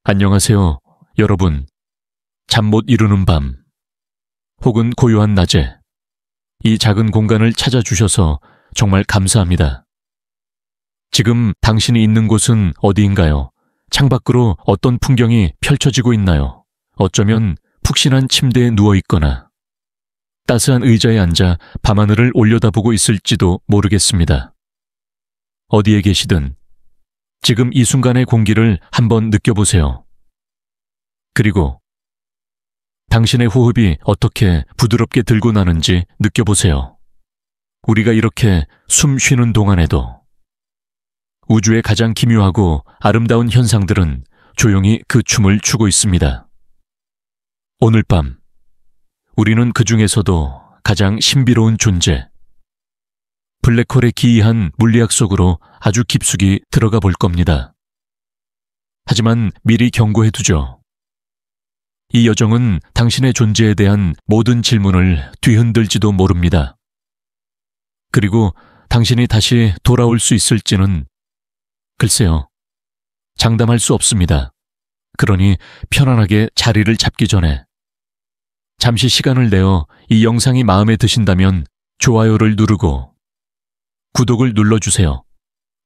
안녕하세요, 여러분. 잠 못 이루는 밤, 혹은 고요한 낮에 이 작은 공간을 찾아주셔서 정말 감사합니다. 지금 당신이 있는 곳은 어디인가요? 창밖으로 어떤 풍경이 펼쳐지고 있나요? 어쩌면 푹신한 침대에 누워있거나 따스한 의자에 앉아 밤하늘을 올려다보고 있을지도 모르겠습니다. 어디에 계시든 지금 이 순간의 공기를 한번 느껴보세요. 그리고 당신의 호흡이 어떻게 부드럽게 들고 나는지 느껴보세요. 우리가 이렇게 숨 쉬는 동안에도 우주의 가장 기묘하고 아름다운 현상들은 조용히 그 춤을 추고 있습니다. 오늘 밤, 우리는 그 중에서도 가장 신비로운 존재, 블랙홀의 기이한 물리학 속으로 아주 깊숙이 들어가 볼 겁니다. 하지만 미리 경고해두죠. 이 여정은 당신의 존재에 대한 모든 질문을 뒤흔들지도 모릅니다. 그리고 당신이 다시 돌아올 수 있을지는 글쎄요, 장담할 수 없습니다. 그러니 편안하게 자리를 잡기 전에 잠시 시간을 내어 이 영상이 마음에 드신다면 좋아요를 누르고 구독을 눌러주세요.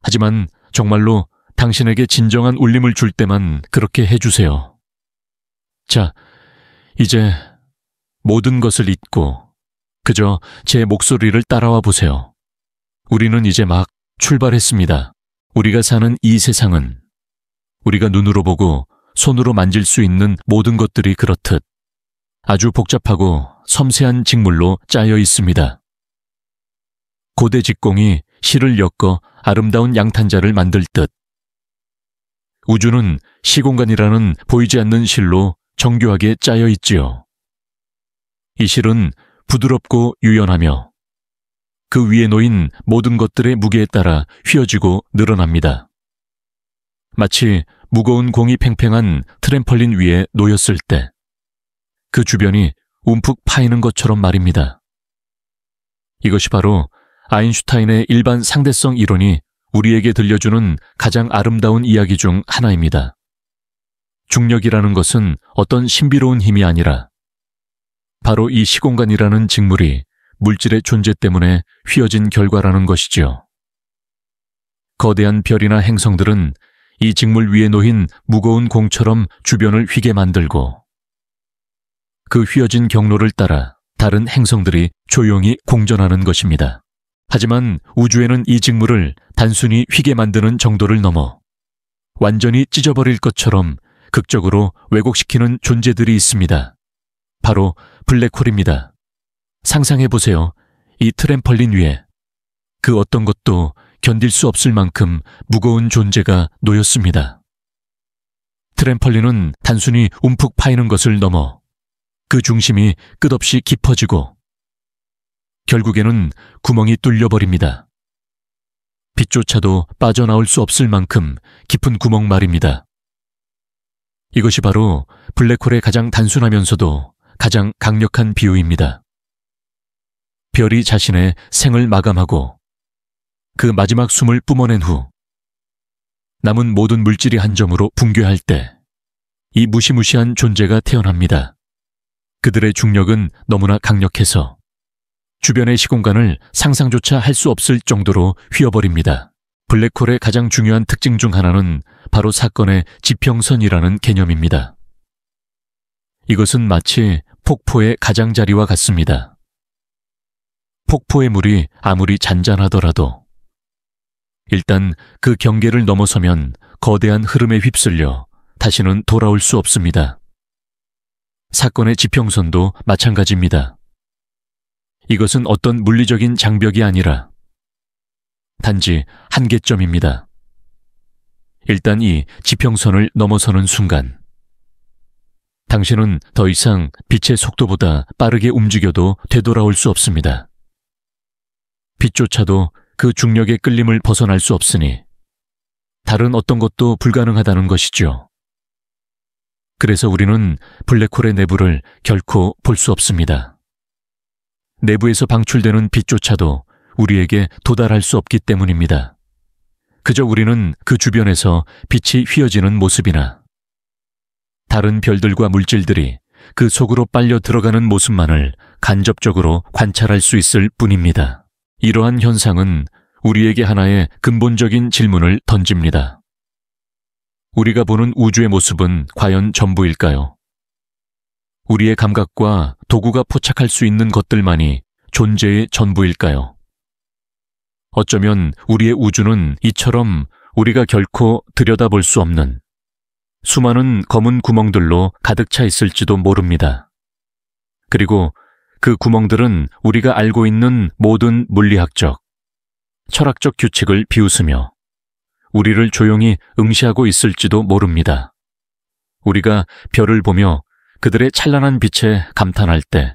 하지만 정말로 당신에게 진정한 울림을 줄 때만 그렇게 해주세요. 자, 이제 모든 것을 잊고 그저 제 목소리를 따라와 보세요. 우리는 이제 막 출발했습니다. 우리가 사는 이 세상은 우리가 눈으로 보고 손으로 만질 수 있는 모든 것들이 그렇듯 아주 복잡하고 섬세한 직물로 짜여 있습니다. 고대 직공이 실을 엮어 아름다운 양탄자를 만들 듯 우주는 시공간이라는 보이지 않는 실로 정교하게 짜여 있지요. 이 실은 부드럽고 유연하며 그 위에 놓인 모든 것들의 무게에 따라 휘어지고 늘어납니다. 마치 무거운 공이 팽팽한 트램펄린 위에 놓였을 때 그 주변이 움푹 파이는 것처럼 말입니다. 이것이 바로 아인슈타인의 일반 상대성 이론이 우리에게 들려주는 가장 아름다운 이야기 중 하나입니다. 중력이라는 것은 어떤 신비로운 힘이 아니라 바로 이 시공간이라는 직물이 물질의 존재 때문에 휘어진 결과라는 것이지요. 거대한 별이나 행성들은 이 직물 위에 놓인 무거운 공처럼 주변을 휘게 만들고 그 휘어진 경로를 따라 다른 행성들이 조용히 공전하는 것입니다. 하지만 우주에는 이 직물을 단순히 휘게 만드는 정도를 넘어 완전히 찢어버릴 것처럼 극적으로 왜곡시키는 존재들이 있습니다. 바로 블랙홀입니다. 상상해보세요. 이 트램펄린 위에 그 어떤 것도 견딜 수 없을 만큼 무거운 존재가 놓였습니다. 트램펄린은 단순히 움푹 파이는 것을 넘어 그 중심이 끝없이 깊어지고 결국에는 구멍이 뚫려버립니다. 빛조차도 빠져나올 수 없을 만큼 깊은 구멍 말입니다. 이것이 바로 블랙홀의 가장 단순하면서도 가장 강력한 비유입니다. 별이 자신의 생을 마감하고 그 마지막 숨을 뿜어낸 후 남은 모든 물질이 한 점으로 붕괴할 때 이 무시무시한 존재가 태어납니다. 그들의 중력은 너무나 강력해서 주변의 시공간을 상상조차 할 수 없을 정도로 휘어버립니다. 블랙홀의 가장 중요한 특징 중 하나는 바로 사건의 지평선이라는 개념입니다. 이것은 마치 폭포의 가장자리와 같습니다. 폭포의 물이 아무리 잔잔하더라도 일단 그 경계를 넘어서면 거대한 흐름에 휩쓸려 다시는 돌아올 수 없습니다. 사건의 지평선도 마찬가지입니다. 이것은 어떤 물리적인 장벽이 아니라 단지 한계점입니다. 일단 이 지평선을 넘어서는 순간 당신은 더 이상 빛의 속도보다 빠르게 움직여도 되돌아올 수 없습니다. 빛조차도 그 중력의 끌림을 벗어날 수 없으니 다른 어떤 것도 불가능하다는 것이죠. 그래서 우리는 블랙홀의 내부를 결코 볼 수 없습니다. 내부에서 방출되는 빛조차도 우리에게 도달할 수 없기 때문입니다. 그저 우리는 그 주변에서 빛이 휘어지는 모습이나 다른 별들과 물질들이 그 속으로 빨려 들어가는 모습만을 간접적으로 관찰할 수 있을 뿐입니다. 이러한 현상은 우리에게 하나의 근본적인 질문을 던집니다. 우리가 보는 우주의 모습은 과연 전부일까요? 우리의 감각과 도구가 포착할 수 있는 것들만이 존재의 전부일까요? 어쩌면 우리의 우주는 이처럼 우리가 결코 들여다볼 수 없는 수많은 검은 구멍들로 가득 차 있을지도 모릅니다. 그리고 그 구멍들은 우리가 알고 있는 모든 물리학적, 철학적 규칙을 비웃으며 우리를 조용히 응시하고 있을지도 모릅니다. 우리가 별을 보며 그들의 찬란한 빛에 감탄할 때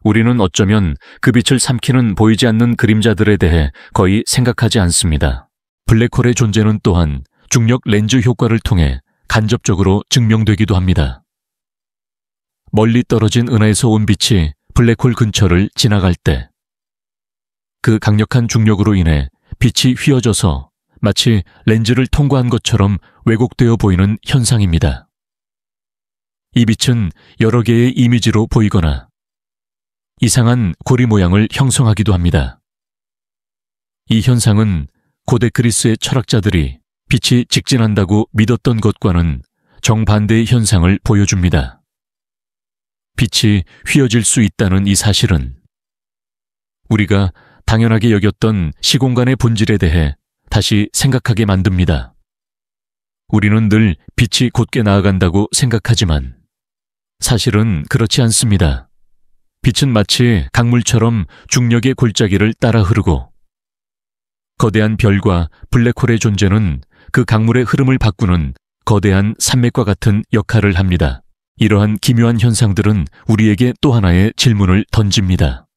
우리는 어쩌면 그 빛을 삼키는 보이지 않는 그림자들에 대해 거의 생각하지 않습니다. 블랙홀의 존재는 또한 중력 렌즈 효과를 통해 간접적으로 증명되기도 합니다. 멀리 떨어진 은하에서 온 빛이 블랙홀 근처를 지나갈 때 그 강력한 중력으로 인해 빛이 휘어져서 마치 렌즈를 통과한 것처럼 왜곡되어 보이는 현상입니다. 이 빛은 여러 개의 이미지로 보이거나 이상한 고리 모양을 형성하기도 합니다. 이 현상은 고대 그리스의 철학자들이 빛이 직진한다고 믿었던 것과는 정반대의 현상을 보여줍니다. 빛이 휘어질 수 있다는 이 사실은 우리가 당연하게 여겼던 시공간의 본질에 대해 다시 생각하게 만듭니다. 우리는 늘 빛이 곧게 나아간다고 생각하지만 사실은 그렇지 않습니다. 빛은 마치 강물처럼 중력의 골짜기를 따라 흐르고 거대한 별과 블랙홀의 존재는 그 강물의 흐름을 바꾸는 거대한 산맥과 같은 역할을 합니다. 이러한 기묘한 현상들은 우리에게 또 하나의 질문을 던집니다.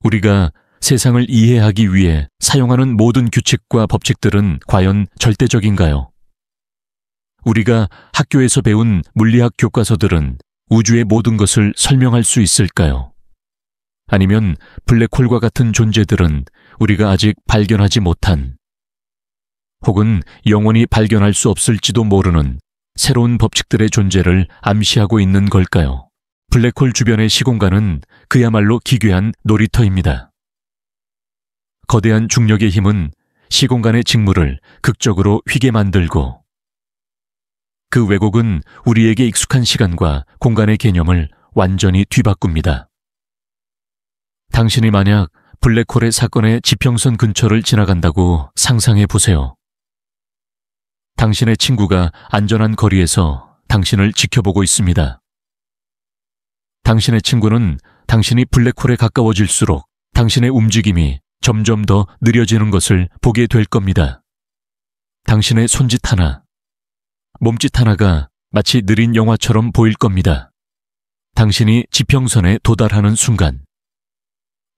우리가 세상을 이해하기 위해 사용하는 모든 규칙과 법칙들은 과연 절대적인가요? 우리가 학교에서 배운 물리학 교과서들은 우주의 모든 것을 설명할 수 있을까요? 아니면 블랙홀과 같은 존재들은 우리가 아직 발견하지 못한 혹은 영원히 발견할 수 없을지도 모르는 새로운 법칙들의 존재를 암시하고 있는 걸까요? 블랙홀 주변의 시공간은 그야말로 기괴한 놀이터입니다. 거대한 중력의 힘은 시공간의 직물을 극적으로 휘게 만들고 그 왜곡은 우리에게 익숙한 시간과 공간의 개념을 완전히 뒤바꿉니다. 당신이 만약 블랙홀의 사건의 지평선 근처를 지나간다고 상상해 보세요. 당신의 친구가 안전한 거리에서 당신을 지켜보고 있습니다. 당신의 친구는 당신이 블랙홀에 가까워질수록 당신의 움직임이 점점 더 느려지는 것을 보게 될 겁니다. 당신의 손짓 하나, 몸짓 하나가 마치 느린 영화처럼 보일 겁니다. 당신이 지평선에 도달하는 순간,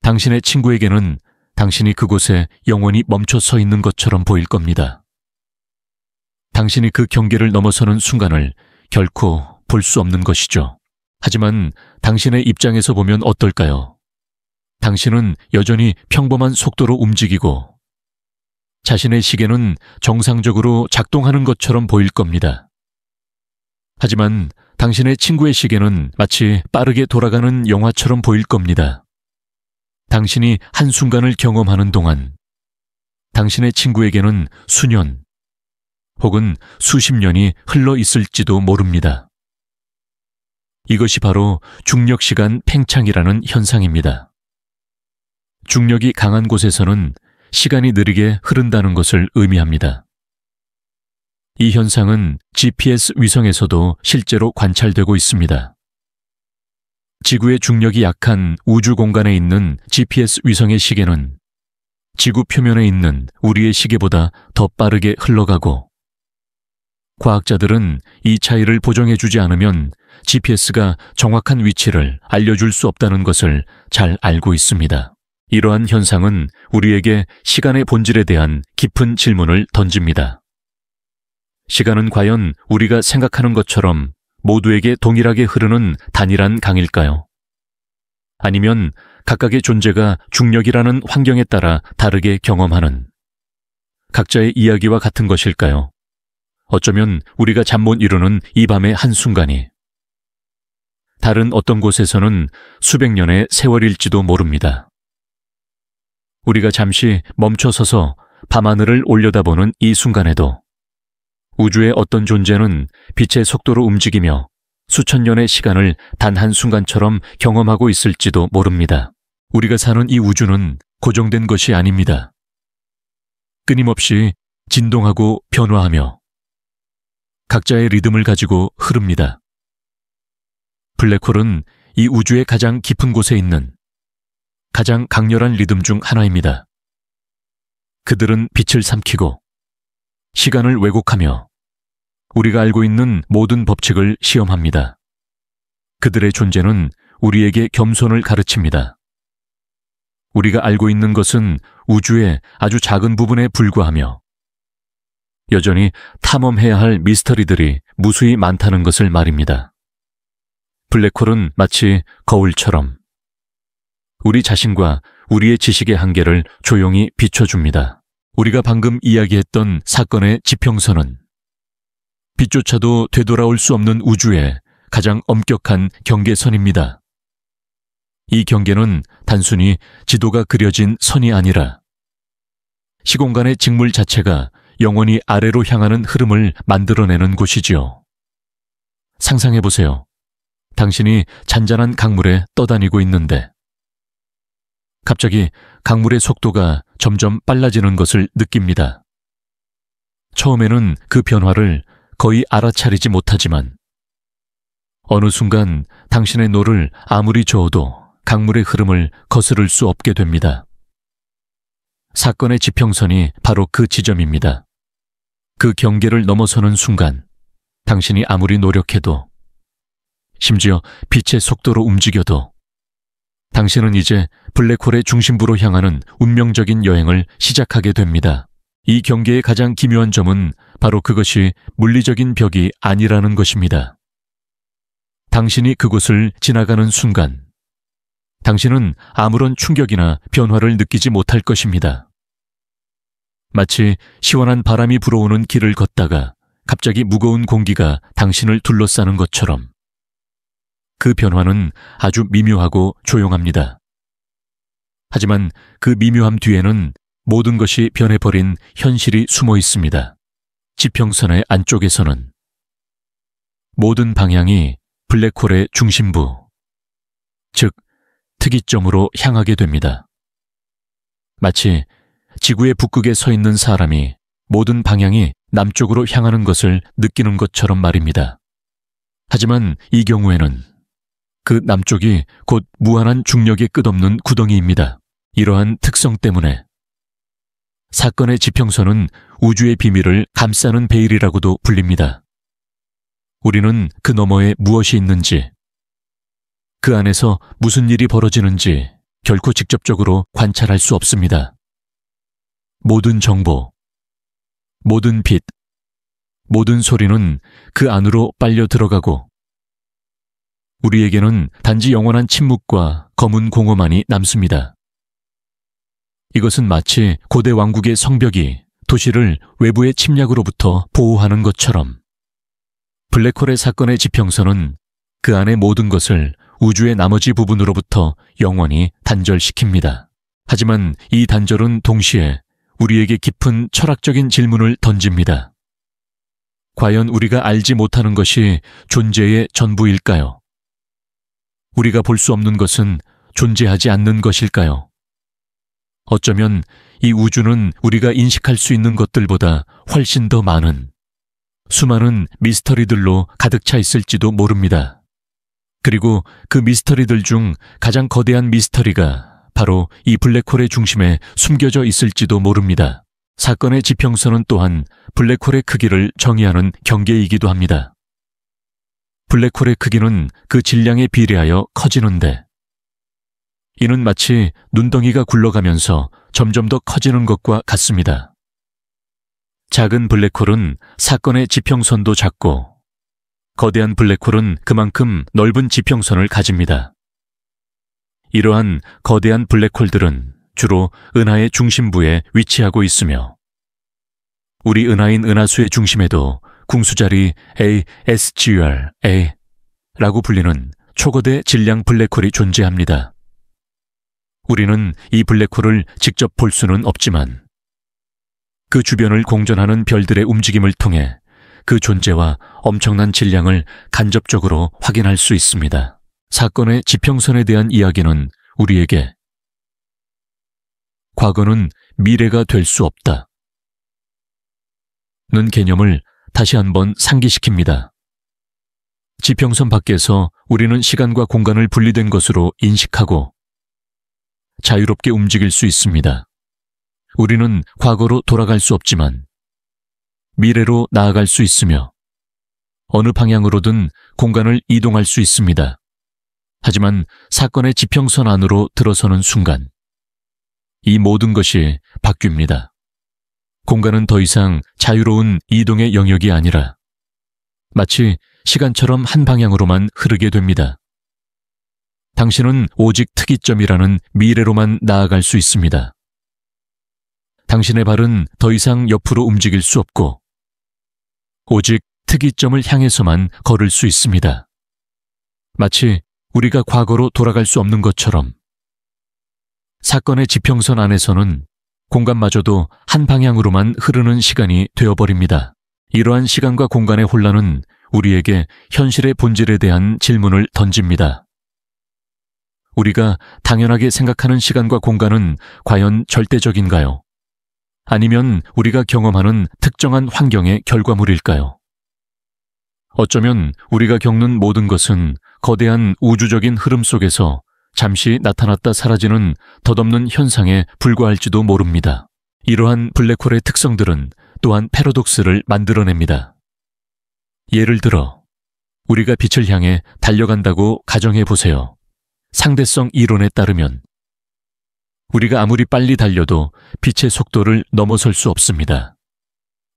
당신의 친구에게는 당신이 그곳에 영원히 멈춰 서 있는 것처럼 보일 겁니다. 당신이 그 경계를 넘어서는 순간을 결코 볼 수 없는 것이죠. 하지만 당신의 입장에서 보면 어떨까요? 당신은 여전히 평범한 속도로 움직이고 자신의 시계는 정상적으로 작동하는 것처럼 보일 겁니다. 하지만 당신의 친구의 시계는 마치 빠르게 돌아가는 영화처럼 보일 겁니다. 당신이 한순간을 경험하는 동안 당신의 친구에게는 수년 혹은 수십 년이 흘러 있을지도 모릅니다. 이것이 바로 중력시간 팽창이라는 현상입니다. 중력이 강한 곳에서는 시간이 느리게 흐른다는 것을 의미합니다. 이 현상은 GPS 위성에서도 실제로 관찰되고 있습니다. 지구의 중력이 약한 우주 공간에 있는 GPS 위성의 시계는 지구 표면에 있는 우리의 시계보다 더 빠르게 흘러가고 과학자들은 이 차이를 보정해주지 않으면 GPS가 정확한 위치를 알려줄 수 없다는 것을 잘 알고 있습니다. 이러한 현상은 우리에게 시간의 본질에 대한 깊은 질문을 던집니다. 시간은 과연 우리가 생각하는 것처럼 모두에게 동일하게 흐르는 단일한 강일까요? 아니면 각각의 존재가 중력이라는 환경에 따라 다르게 경험하는 각자의 이야기와 같은 것일까요? 어쩌면 우리가 잠 못 이루는 이 밤의 한순간이 다른 어떤 곳에서는 수백 년의 세월일지도 모릅니다. 우리가 잠시 멈춰서서 밤하늘을 올려다보는 이 순간에도 우주의 어떤 존재는 빛의 속도로 움직이며 수천 년의 시간을 단 한순간처럼 경험하고 있을지도 모릅니다. 우리가 사는 이 우주는 고정된 것이 아닙니다. 끊임없이 진동하고 변화하며 각자의 리듬을 가지고 흐릅니다. 블랙홀은 이 우주의 가장 깊은 곳에 있는 가장 강렬한 리듬 중 하나입니다. 그들은 빛을 삼키고 시간을 왜곡하며 우리가 알고 있는 모든 법칙을 시험합니다. 그들의 존재는 우리에게 겸손을 가르칩니다. 우리가 알고 있는 것은 우주의 아주 작은 부분에 불과하며 여전히 탐험해야 할 미스터리들이 무수히 많다는 것을 말입니다. 블랙홀은 마치 거울처럼 우리 자신과 우리의 지식의 한계를 조용히 비춰줍니다. 우리가 방금 이야기했던 사건의 지평선은 빛조차도 되돌아올 수 없는 우주의 가장 엄격한 경계선입니다. 이 경계는 단순히 지도가 그려진 선이 아니라 시공간의 직물 자체가 영원히 아래로 향하는 흐름을 만들어내는 곳이지요. 상상해보세요. 당신이 잔잔한 강물에 떠다니고 있는데 갑자기 강물의 속도가 점점 빨라지는 것을 느낍니다. 처음에는 그 변화를 거의 알아차리지 못하지만 어느 순간 당신의 노를 아무리 저어도 강물의 흐름을 거스를 수 없게 됩니다. 사건의 지평선이 바로 그 지점입니다. 그 경계를 넘어서는 순간 당신이 아무리 노력해도 심지어 빛의 속도로 움직여도 당신은 이제 블랙홀의 중심부로 향하는 운명적인 여행을 시작하게 됩니다. 이 경계의 가장 기묘한 점은 바로 그것이 물리적인 벽이 아니라는 것입니다. 당신이 그곳을 지나가는 순간 당신은 아무런 충격이나 변화를 느끼지 못할 것입니다. 마치 시원한 바람이 불어오는 길을 걷다가 갑자기 무거운 공기가 당신을 둘러싸는 것처럼 그 변화는 아주 미묘하고 조용합니다. 하지만 그 미묘함 뒤에는 모든 것이 변해버린 현실이 숨어 있습니다. 지평선의 안쪽에서는 모든 방향이 블랙홀의 중심부, 즉 특이점으로 향하게 됩니다. 마치 지구의 북극에 서 있는 사람이 모든 방향이 남쪽으로 향하는 것을 느끼는 것처럼 말입니다. 하지만 이 경우에는 그 남쪽이 곧 무한한 중력의 끝없는 구덩이입니다. 이러한 특성 때문에 사건의 지평선은 우주의 비밀을 감싸는 베일이라고도 불립니다. 우리는 그 너머에 무엇이 있는지, 그 안에서 무슨 일이 벌어지는지 결코 직접적으로 관찰할 수 없습니다. 모든 정보, 모든 빛, 모든 소리는 그 안으로 빨려 들어가고 우리에게는 단지 영원한 침묵과 검은 공허만이 남습니다. 이것은 마치 고대 왕국의 성벽이 도시를 외부의 침략으로부터 보호하는 것처럼 블랙홀의 사건의 지평선은 그 안의 모든 것을 우주의 나머지 부분으로부터 영원히 단절시킵니다. 하지만 이 단절은 동시에 우리에게 깊은 철학적인 질문을 던집니다. 과연 우리가 알지 못하는 것이 존재의 전부일까요? 우리가 볼 수 없는 것은 존재하지 않는 것일까요? 어쩌면 이 우주는 우리가 인식할 수 있는 것들보다 훨씬 더 많은 수많은 미스터리들로 가득 차 있을지도 모릅니다. 그리고 그 미스터리들 중 가장 거대한 미스터리가 바로 이 블랙홀의 중심에 숨겨져 있을지도 모릅니다. 사건의 지평선은 또한 블랙홀의 크기를 정의하는 경계이기도 합니다. 블랙홀의 크기는 그 질량에 비례하여 커지는데 이는 마치 눈덩이가 굴러가면서 점점 더 커지는 것과 같습니다. 작은 블랙홀은 사건의 지평선도 작고 거대한 블랙홀은 그만큼 넓은 지평선을 가집니다. 이러한 거대한 블랙홀들은 주로 은하의 중심부에 위치하고 있으며 우리 은하인 은하수의 중심에도 궁수자리 ASGRA라고 불리는 초거대 질량 블랙홀이 존재합니다. 우리는 이 블랙홀을 직접 볼 수는 없지만 그 주변을 공전하는 별들의 움직임을 통해 그 존재와 엄청난 질량을 간접적으로 확인할 수 있습니다. 사건의 지평선에 대한 이야기는 우리에게 과거는 미래가 될 수 없다 는 개념을 다시 한번 상기시킵니다. 지평선 밖에서 우리는 시간과 공간을 분리된 것으로 인식하고 자유롭게 움직일 수 있습니다. 우리는 과거로 돌아갈 수 없지만 미래로 나아갈 수 있으며 어느 방향으로든 공간을 이동할 수 있습니다. 하지만 사건의 지평선 안으로 들어서는 순간 이 모든 것이 바뀝니다. 공간은 더 이상 자유로운 이동의 영역이 아니라 마치 시간처럼 한 방향으로만 흐르게 됩니다. 당신은 오직 특이점이라는 미래로만 나아갈 수 있습니다. 당신의 발은 더 이상 옆으로 움직일 수 없고 오직 특이점을 향해서만 걸을 수 있습니다. 마치 우리가 과거로 돌아갈 수 없는 것처럼 사건의 지평선 안에서는 공간마저도 한 방향으로만 흐르는 시간이 되어버립니다. 이러한 시간과 공간의 혼란은 우리에게 현실의 본질에 대한 질문을 던집니다. 우리가 당연하게 생각하는 시간과 공간은 과연 절대적인가요? 아니면 우리가 경험하는 특정한 환경의 결과물일까요? 어쩌면 우리가 겪는 모든 것은 거대한 우주적인 흐름 속에서 잠시 나타났다 사라지는 덧없는 현상에 불과할지도 모릅니다. 이러한 블랙홀의 특성들은 또한 패러독스를 만들어냅니다. 예를 들어 우리가 빛을 향해 달려간다고 가정해 보세요. 상대성 이론에 따르면 우리가 아무리 빨리 달려도 빛의 속도를 넘어설 수 없습니다.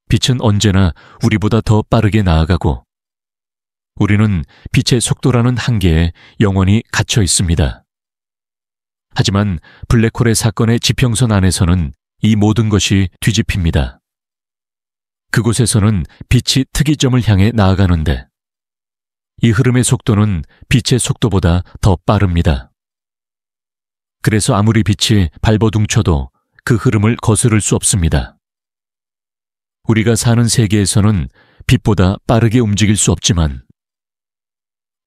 빛은 언제나 우리보다 더 빠르게 나아가고 우리는 빛의 속도라는 한계에 영원히 갇혀 있습니다. 하지만 블랙홀의 사건의 지평선 안에서는 이 모든 것이 뒤집힙니다. 그곳에서는 빛이 특이점을 향해 나아가는데 이 흐름의 속도는 빛의 속도보다 더 빠릅니다. 그래서 아무리 빛이 발버둥쳐도 그 흐름을 거스를 수 없습니다. 우리가 사는 세계에서는 빛보다 빠르게 움직일 수 없지만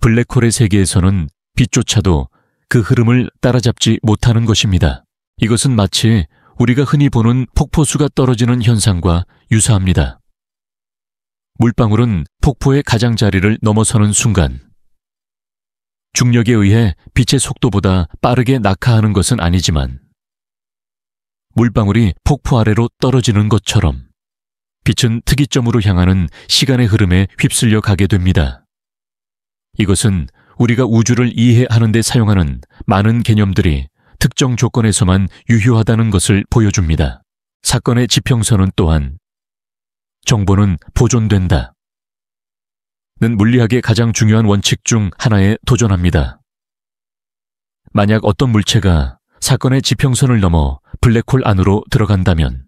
블랙홀의 세계에서는 빛조차도 그 흐름을 따라잡지 못하는 것입니다. 이것은 마치 우리가 흔히 보는 폭포수가 떨어지는 현상과 유사합니다. 물방울은 폭포의 가장자리를 넘어서는 순간 중력에 의해 빛의 속도보다 빠르게 낙하하는 것은 아니지만 물방울이 폭포 아래로 떨어지는 것처럼 빛은 특이점으로 향하는 시간의 흐름에 휩쓸려 가게 됩니다. 이것은 우리가 우주를 이해하는 데 사용하는 많은 개념들이 특정 조건에서만 유효하다는 것을 보여줍니다. 사건의 지평선은 또한 정보는 보존된다 는 물리학의 가장 중요한 원칙 중 하나에 도전합니다. 만약 어떤 물체가 사건의 지평선을 넘어 블랙홀 안으로 들어간다면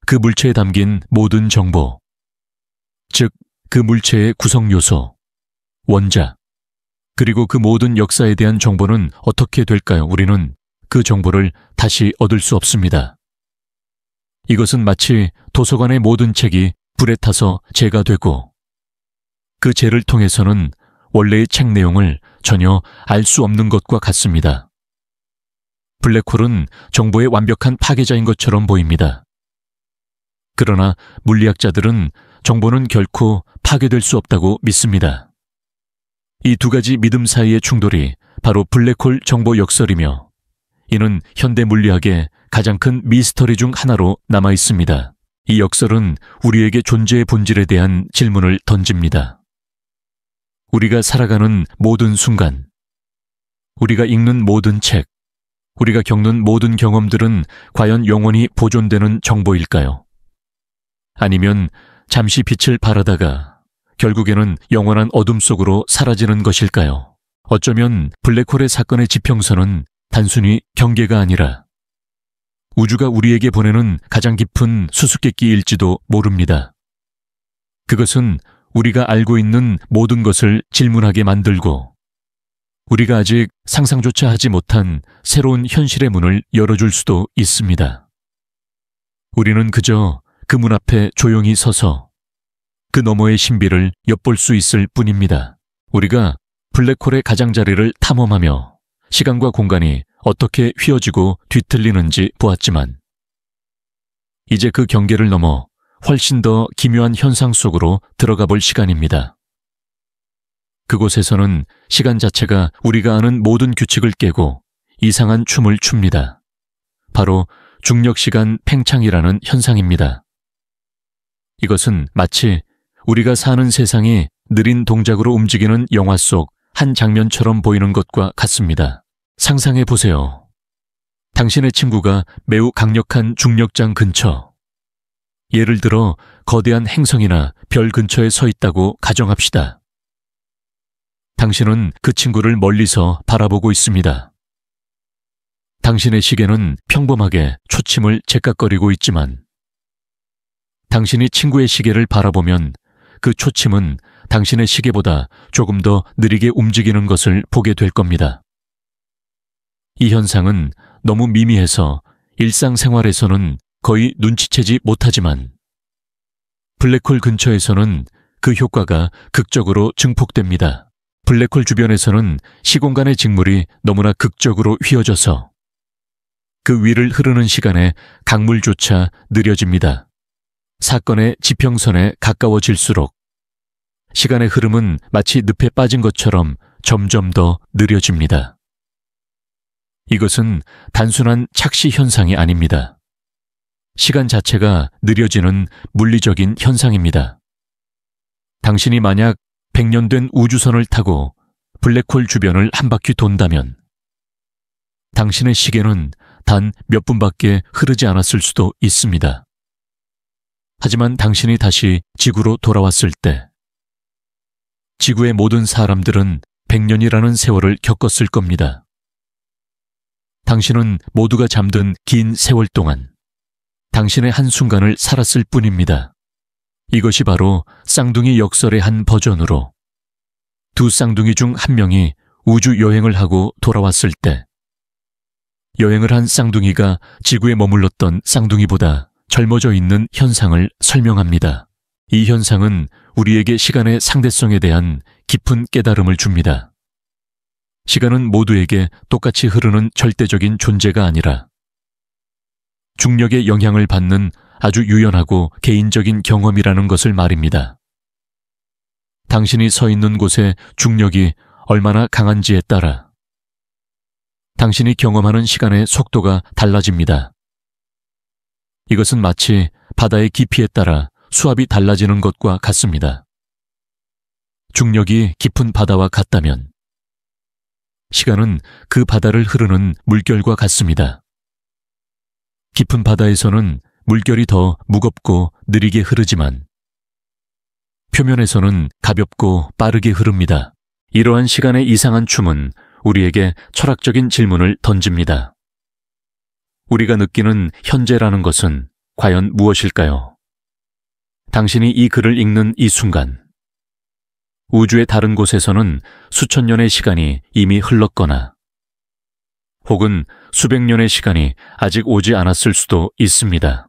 그 물체에 담긴 모든 정보, 즉 그 물체의 구성 요소, 원자, 그리고 그 모든 역사에 대한 정보는 어떻게 될까요? 우리는 그 정보를 다시 얻을 수 없습니다. 이것은 마치 도서관의 모든 책이 불에 타서 재가 되고 그 재를 통해서는 원래의 책 내용을 전혀 알 수 없는 것과 같습니다. 블랙홀은 정보의 완벽한 파괴자인 것처럼 보입니다. 그러나 물리학자들은 정보는 결코 파괴될 수 없다고 믿습니다. 이 두 가지 믿음 사이의 충돌이 바로 블랙홀 정보 역설이며 이는 현대 물리학의 가장 큰 미스터리 중 하나로 남아 있습니다. 이 역설은 우리에게 존재의 본질에 대한 질문을 던집니다. 우리가 살아가는 모든 순간, 우리가 읽는 모든 책, 우리가 겪는 모든 경험들은 과연 영원히 보존되는 정보일까요? 아니면 잠시 빛을 발하다가 결국에는 영원한 어둠 속으로 사라지는 것일까요? 어쩌면 블랙홀의 사건의 지평선은 단순히 경계가 아니라 우주가 우리에게 보내는 가장 깊은 수수께끼일지도 모릅니다. 그것은 우리가 알고 있는 모든 것을 질문하게 만들고 우리가 아직 상상조차 하지 못한 새로운 현실의 문을 열어줄 수도 있습니다. 우리는 그저 그 문 앞에 조용히 서서 그 너머의 신비를 엿볼 수 있을 뿐입니다. 우리가 블랙홀의 가장자리를 탐험하며 시간과 공간이 어떻게 휘어지고 뒤틀리는지 보았지만 이제 그 경계를 넘어 훨씬 더 기묘한 현상 속으로 들어가 볼 시간입니다. 그곳에서는 시간 자체가 우리가 아는 모든 규칙을 깨고 이상한 춤을 춥니다. 바로 중력시간 팽창이라는 현상입니다. 이것은 마치 우리가 사는 세상이 느린 동작으로 움직이는 영화 속 한 장면처럼 보이는 것과 같습니다. 상상해 보세요. 당신의 친구가 매우 강력한 중력장 근처, 예를 들어 거대한 행성이나 별 근처에 서 있다고 가정합시다. 당신은 그 친구를 멀리서 바라보고 있습니다. 당신의 시계는 평범하게 초침을 제깍거리고 있지만 당신이 친구의 시계를 바라보면 그 초침은 당신의 시계보다 조금 더 느리게 움직이는 것을 보게 될 겁니다. 이 현상은 너무 미미해서 일상생활에서는 거의 눈치채지 못하지만 블랙홀 근처에서는 그 효과가 극적으로 증폭됩니다. 블랙홀 주변에서는 시공간의 직물이 너무나 극적으로 휘어져서 그 위를 흐르는 시간의 강물조차 느려집니다. 사건의 지평선에 가까워질수록 시간의 흐름은 마치 늪에 빠진 것처럼 점점 더 느려집니다. 이것은 단순한 착시 현상이 아닙니다. 시간 자체가 느려지는 물리적인 현상입니다. 당신이 만약 100년 된 우주선을 타고 블랙홀 주변을 한 바퀴 돈다면 당신의 시계는 단 몇 분밖에 흐르지 않았을 수도 있습니다. 하지만 당신이 다시 지구로 돌아왔을 때 지구의 모든 사람들은 100년이라는 세월을 겪었을 겁니다. 당신은 모두가 잠든 긴 세월 동안 당신의 한순간을 살았을 뿐입니다. 이것이 바로 쌍둥이 역설의 한 버전으로 두 쌍둥이 중 한 명이 우주 여행을 하고 돌아왔을 때 여행을 한 쌍둥이가 지구에 머물렀던 쌍둥이보다 젊어져 있는 현상을 설명합니다. 이 현상은 우리에게 시간의 상대성에 대한 깊은 깨달음을 줍니다. 시간은 모두에게 똑같이 흐르는 절대적인 존재가 아니라 중력의 영향을 받는 아주 유연하고 개인적인 경험이라는 것을 말입니다. 당신이 서 있는 곳의 중력이 얼마나 강한지에 따라 당신이 경험하는 시간의 속도가 달라집니다. 이것은 마치 바다의 깊이에 따라 수압이 달라지는 것과 같습니다. 중력이 깊은 바다와 같다면 시간은 그 바다를 흐르는 물결과 같습니다. 깊은 바다에서는 물결이 더 무겁고 느리게 흐르지만 표면에서는 가볍고 빠르게 흐릅니다. 이러한 시간의 이상한 춤은 우리에게 철학적인 질문을 던집니다. 우리가 느끼는 현재라는 것은 과연 무엇일까요? 당신이 이 글을 읽는 이 순간, 우주의 다른 곳에서는 수천 년의 시간이 이미 흘렀거나 혹은 수백 년의 시간이 아직 오지 않았을 수도 있습니다.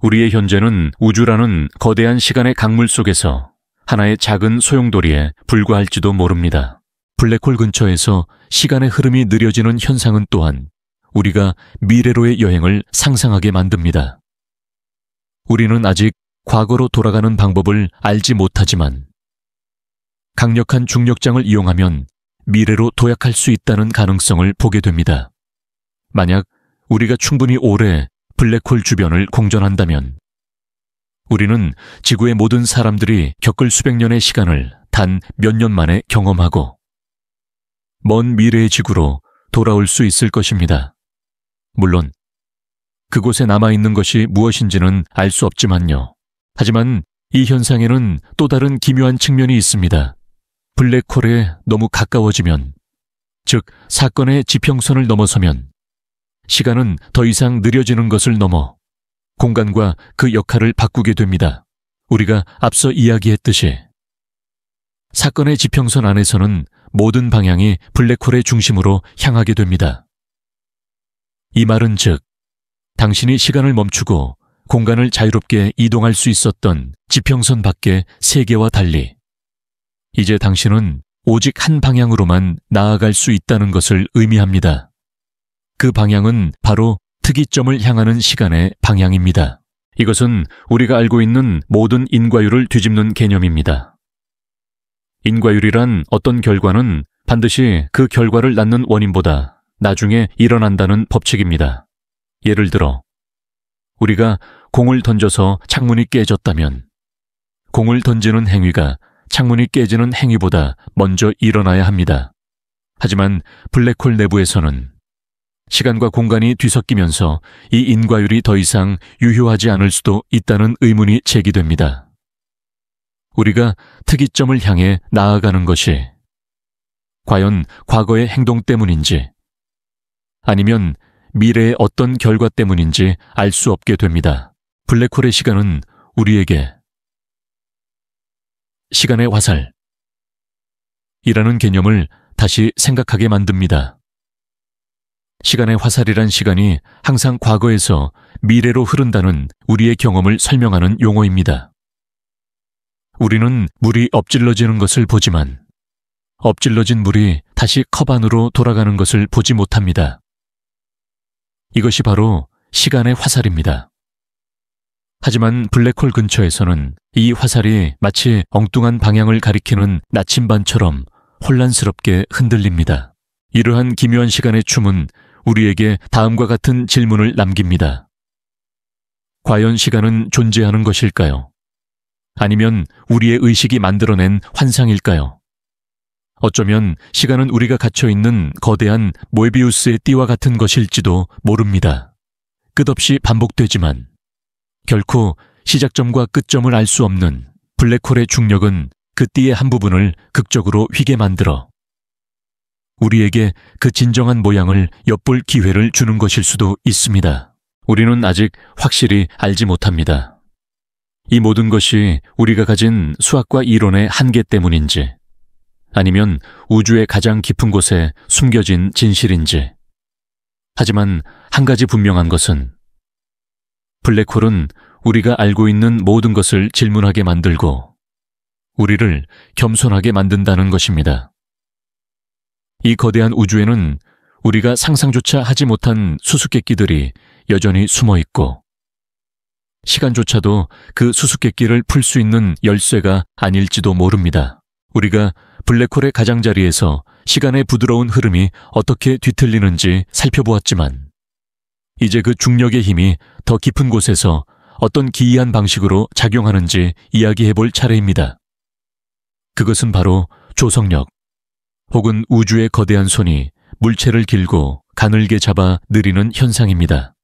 우리의 현재는 우주라는 거대한 시간의 강물 속에서 하나의 작은 소용돌이에 불과할지도 모릅니다. 블랙홀 근처에서 시간의 흐름이 느려지는 현상은 또한 우리가 미래로의 여행을 상상하게 만듭니다. 우리는 아직 과거로 돌아가는 방법을 알지 못하지만 강력한 중력장을 이용하면 미래로 도약할 수 있다는 가능성을 보게 됩니다. 만약 우리가 충분히 오래 블랙홀 주변을 공전한다면 우리는 지구의 모든 사람들이 겪을 수백 년의 시간을 단 몇 년 만에 경험하고 먼 미래의 지구로 돌아올 수 있을 것입니다. 물론 그곳에 남아있는 것이 무엇인지는 알 수 없지만요. 하지만 이 현상에는 또 다른 기묘한 측면이 있습니다. 블랙홀에 너무 가까워지면, 즉 사건의 지평선을 넘어서면 시간은 더 이상 느려지는 것을 넘어 공간과 그 역할을 바꾸게 됩니다. 우리가 앞서 이야기했듯이 사건의 지평선 안에서는 모든 방향이 블랙홀의 중심으로 향하게 됩니다. 이 말은 즉, 당신이 시간을 멈추고 공간을 자유롭게 이동할 수 있었던 지평선 밖의 세계와 달리 이제 당신은 오직 한 방향으로만 나아갈 수 있다는 것을 의미합니다. 그 방향은 바로 특이점을 향하는 시간의 방향입니다. 이것은 우리가 알고 있는 모든 인과율을 뒤집는 개념입니다. 인과율이란 어떤 결과는 반드시 그 결과를 낳는 원인보다 나중에 일어난다는 법칙입니다. 예를 들어, 우리가 공을 던져서 창문이 깨졌다면 공을 던지는 행위가 창문이 깨지는 행위보다 먼저 일어나야 합니다. 하지만 블랙홀 내부에서는 시간과 공간이 뒤섞이면서 이 인과율이 더 이상 유효하지 않을 수도 있다는 의문이 제기됩니다. 우리가 특이점을 향해 나아가는 것이 과연 과거의 행동 때문인지 아니면 미래의 어떤 결과 때문인지 알 수 없게 됩니다. 블랙홀의 시간은 우리에게 시간의 화살이라는 개념을 다시 생각하게 만듭니다. 시간의 화살이란 시간이 항상 과거에서 미래로 흐른다는 우리의 경험을 설명하는 용어입니다. 우리는 물이 엎질러지는 것을 보지만 엎질러진 물이 다시 컵 안으로 돌아가는 것을 보지 못합니다. 이것이 바로 시간의 화살입니다. 하지만 블랙홀 근처에서는 이 화살이 마치 엉뚱한 방향을 가리키는 나침반처럼 혼란스럽게 흔들립니다. 이러한 기묘한 시간의 춤은 우리에게 다음과 같은 질문을 남깁니다. 과연 시간은 존재하는 것일까요? 아니면 우리의 의식이 만들어낸 환상일까요? 어쩌면 시간은 우리가 갇혀있는 거대한 모에비우스의 띠와 같은 것일지도 모릅니다. 끝없이 반복되지만 결코 시작점과 끝점을 알 수 없는 블랙홀의 중력은 그 띠의 한 부분을 극적으로 휘게 만들어 우리에게 그 진정한 모양을 엿볼 기회를 주는 것일 수도 있습니다. 우리는 아직 확실히 알지 못합니다. 이 모든 것이 우리가 가진 수학과 이론의 한계 때문인지 아니면 우주의 가장 깊은 곳에 숨겨진 진실인지. 하지만 한 가지 분명한 것은 블랙홀은 우리가 알고 있는 모든 것을 질문하게 만들고 우리를 겸손하게 만든다는 것입니다. 이 거대한 우주에는 우리가 상상조차 하지 못한 수수께끼들이 여전히 숨어 있고 시간조차도 그 수수께끼를 풀 수 있는 열쇠가 아닐지도 모릅니다. 우리가 블랙홀의 가장자리에서 시간의 부드러운 흐름이 어떻게 뒤틀리는지 살펴보았지만 이제 그 중력의 힘이 더 깊은 곳에서 어떤 기이한 방식으로 작용하는지 이야기해볼 차례입니다. 그것은 바로 조석력 혹은 우주의 거대한 손이 물체를 길고 가늘게 잡아 느리는 현상입니다.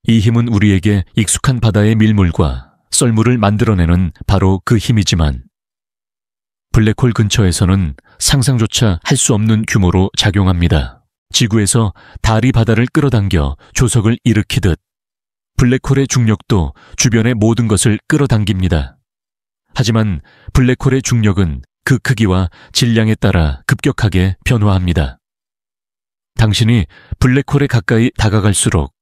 이 힘은 우리에게 익숙한 바다의 밀물과 썰물을 만들어내는 바로 그 힘이지만 블랙홀 근처에서는 상상조차 할 수 없는 규모로 작용합니다. 지구에서 달이 바다를 끌어당겨 조석을 일으키듯 블랙홀의 중력도 주변의 모든 것을 끌어당깁니다. 하지만 블랙홀의 중력은 그 크기와 질량에 따라 급격하게 변화합니다. 당신이 블랙홀에 가까이 다가갈수록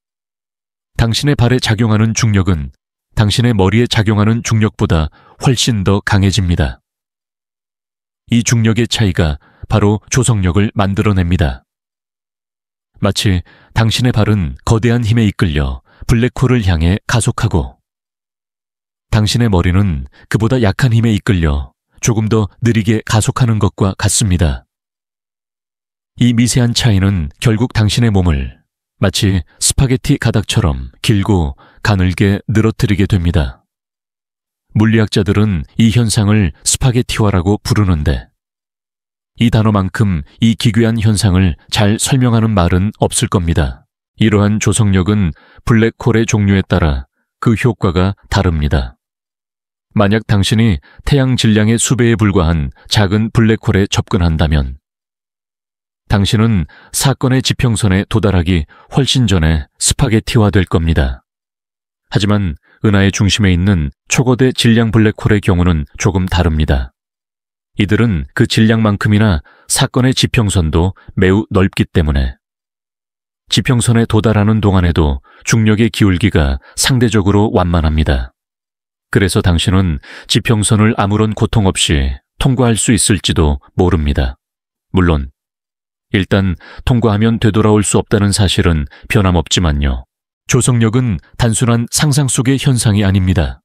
당신의 발에 작용하는 중력은 당신의 머리에 작용하는 중력보다 훨씬 더 강해집니다. 이 중력의 차이가 바로 조석력을 만들어냅니다. 마치 당신의 발은 거대한 힘에 이끌려 블랙홀을 향해 가속하고 당신의 머리는 그보다 약한 힘에 이끌려 조금 더 느리게 가속하는 것과 같습니다. 이 미세한 차이는 결국 당신의 몸을 마치 스파게티 가닥처럼 길고 가늘게 늘어뜨리게 됩니다. 물리학자들은 이 현상을 스파게티화라고 부르는데 이 단어만큼 이 기괴한 현상을 잘 설명하는 말은 없을 겁니다. 이러한 조석력은 블랙홀의 종류에 따라 그 효과가 다릅니다. 만약 당신이 태양 질량의 수배에 불과한 작은 블랙홀에 접근한다면 당신은 사건의 지평선에 도달하기 훨씬 전에 스파게티화 될 겁니다. 하지만 은하의 중심에 있는 초거대 질량 블랙홀의 경우는 조금 다릅니다. 이들은 그 질량만큼이나 사건의 지평선도 매우 넓기 때문에 지평선에 도달하는 동안에도 중력의 기울기가 상대적으로 완만합니다. 그래서 당신은 지평선을 아무런 고통 없이 통과할 수 있을지도 모릅니다. 물론 일단 통과하면 되돌아올 수 없다는 사실은 변함없지만요. 조성력은 단순한 상상 속의 현상이 아닙니다.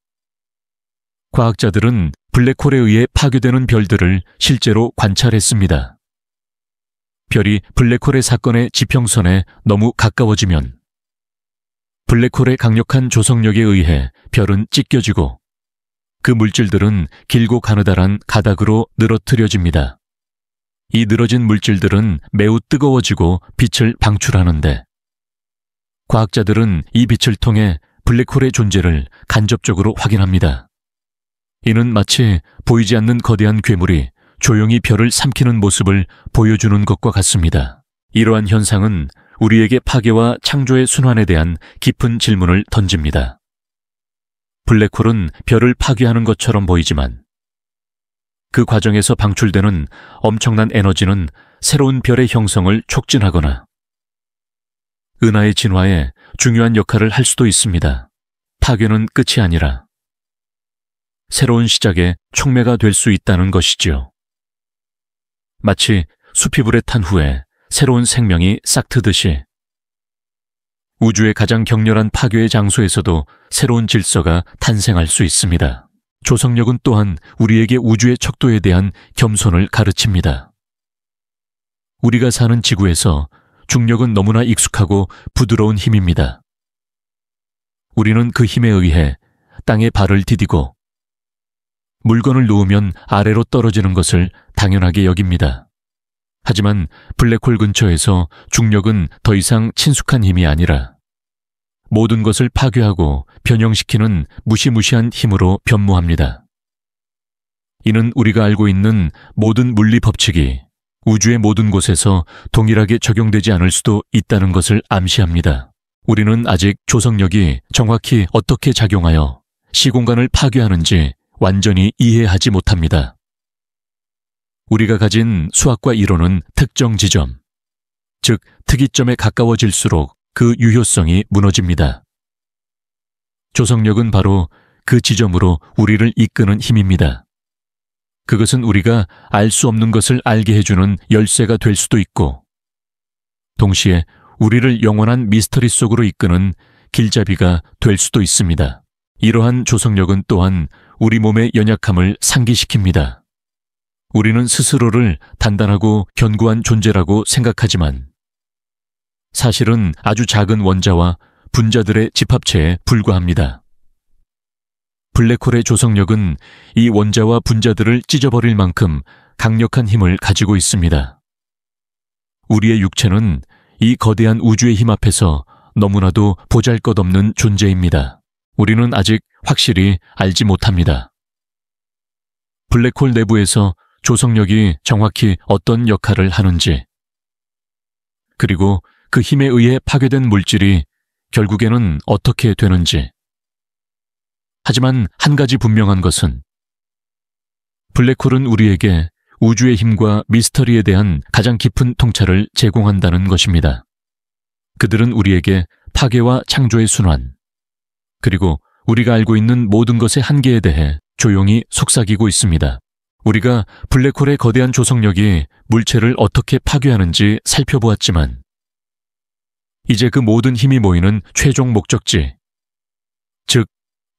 과학자들은 블랙홀에 의해 파괴되는 별들을 실제로 관찰했습니다. 별이 블랙홀의 사건의 지평선에 너무 가까워지면 블랙홀의 강력한 조성력에 의해 별은 찢겨지고 그 물질들은 길고 가느다란 가닥으로 늘어뜨려집니다. 이 늘어진 물질들은 매우 뜨거워지고 빛을 방출하는데 과학자들은 이 빛을 통해 블랙홀의 존재를 간접적으로 확인합니다. 이는 마치 보이지 않는 거대한 괴물이 조용히 별을 삼키는 모습을 보여주는 것과 같습니다. 이러한 현상은 우리에게 파괴와 창조의 순환에 대한 깊은 질문을 던집니다. 블랙홀은 별을 파괴하는 것처럼 보이지만 그 과정에서 방출되는 엄청난 에너지는 새로운 별의 형성을 촉진하거나 은하의 진화에 중요한 역할을 할 수도 있습니다. 파괴는 끝이 아니라 새로운 시작의 촉매가 될 수 있다는 것이지요. 마치 숲이 불에 탄 후에 새로운 생명이 싹트듯이 우주의 가장 격렬한 파괴의 장소에서도 새로운 질서가 탄생할 수 있습니다. 조성력은 또한 우리에게 우주의 척도에 대한 겸손을 가르칩니다. 우리가 사는 지구에서 중력은 너무나 익숙하고 부드러운 힘입니다. 우리는 그 힘에 의해 땅에 발을 디디고 물건을 놓으면 아래로 떨어지는 것을 당연하게 여깁니다. 하지만 블랙홀 근처에서 중력은 더 이상 친숙한 힘이 아니라 모든 것을 파괴하고 변형시키는 무시무시한 힘으로 변모합니다. 이는 우리가 알고 있는 모든 물리 법칙이 우주의 모든 곳에서 동일하게 적용되지 않을 수도 있다는 것을 암시합니다. 우리는 아직 조성력이 정확히 어떻게 작용하여 시공간을 파괴하는지 완전히 이해하지 못합니다. 우리가 가진 수학과 이론은 특정 지점, 즉 특이점에 가까워질수록 그 유효성이 무너집니다. 조성력은 바로 그 지점으로 우리를 이끄는 힘입니다. 그것은 우리가 알 수 없는 것을 알게 해주는 열쇠가 될 수도 있고 동시에 우리를 영원한 미스터리 속으로 이끄는 길잡이가 될 수도 있습니다. 이러한 조성력은 또한 우리 몸의 연약함을 상기시킵니다. 우리는 스스로를 단단하고 견고한 존재라고 생각하지만 사실은 아주 작은 원자와 분자들의 집합체에 불과합니다. 블랙홀의 조성력은 이 원자와 분자들을 찢어버릴 만큼 강력한 힘을 가지고 있습니다. 우리의 육체는 이 거대한 우주의 힘 앞에서 너무나도 보잘것없는 존재입니다. 우리는 아직 확실히 알지 못합니다. 블랙홀 내부에서 조성력이 정확히 어떤 역할을 하는지, 그리고 그 힘에 의해 파괴된 물질이 결국에는 어떻게 되는지. 하지만 한 가지 분명한 것은 블랙홀은 우리에게 우주의 힘과 미스터리에 대한 가장 깊은 통찰을 제공한다는 것입니다. 그들은 우리에게 파괴와 창조의 순환, 그리고 우리가 알고 있는 모든 것의 한계에 대해 조용히 속삭이고 있습니다. 우리가 블랙홀의 거대한 조성력이 물체를 어떻게 파괴하는지 살펴보았지만 이제 그 모든 힘이 모이는 최종 목적지, 즉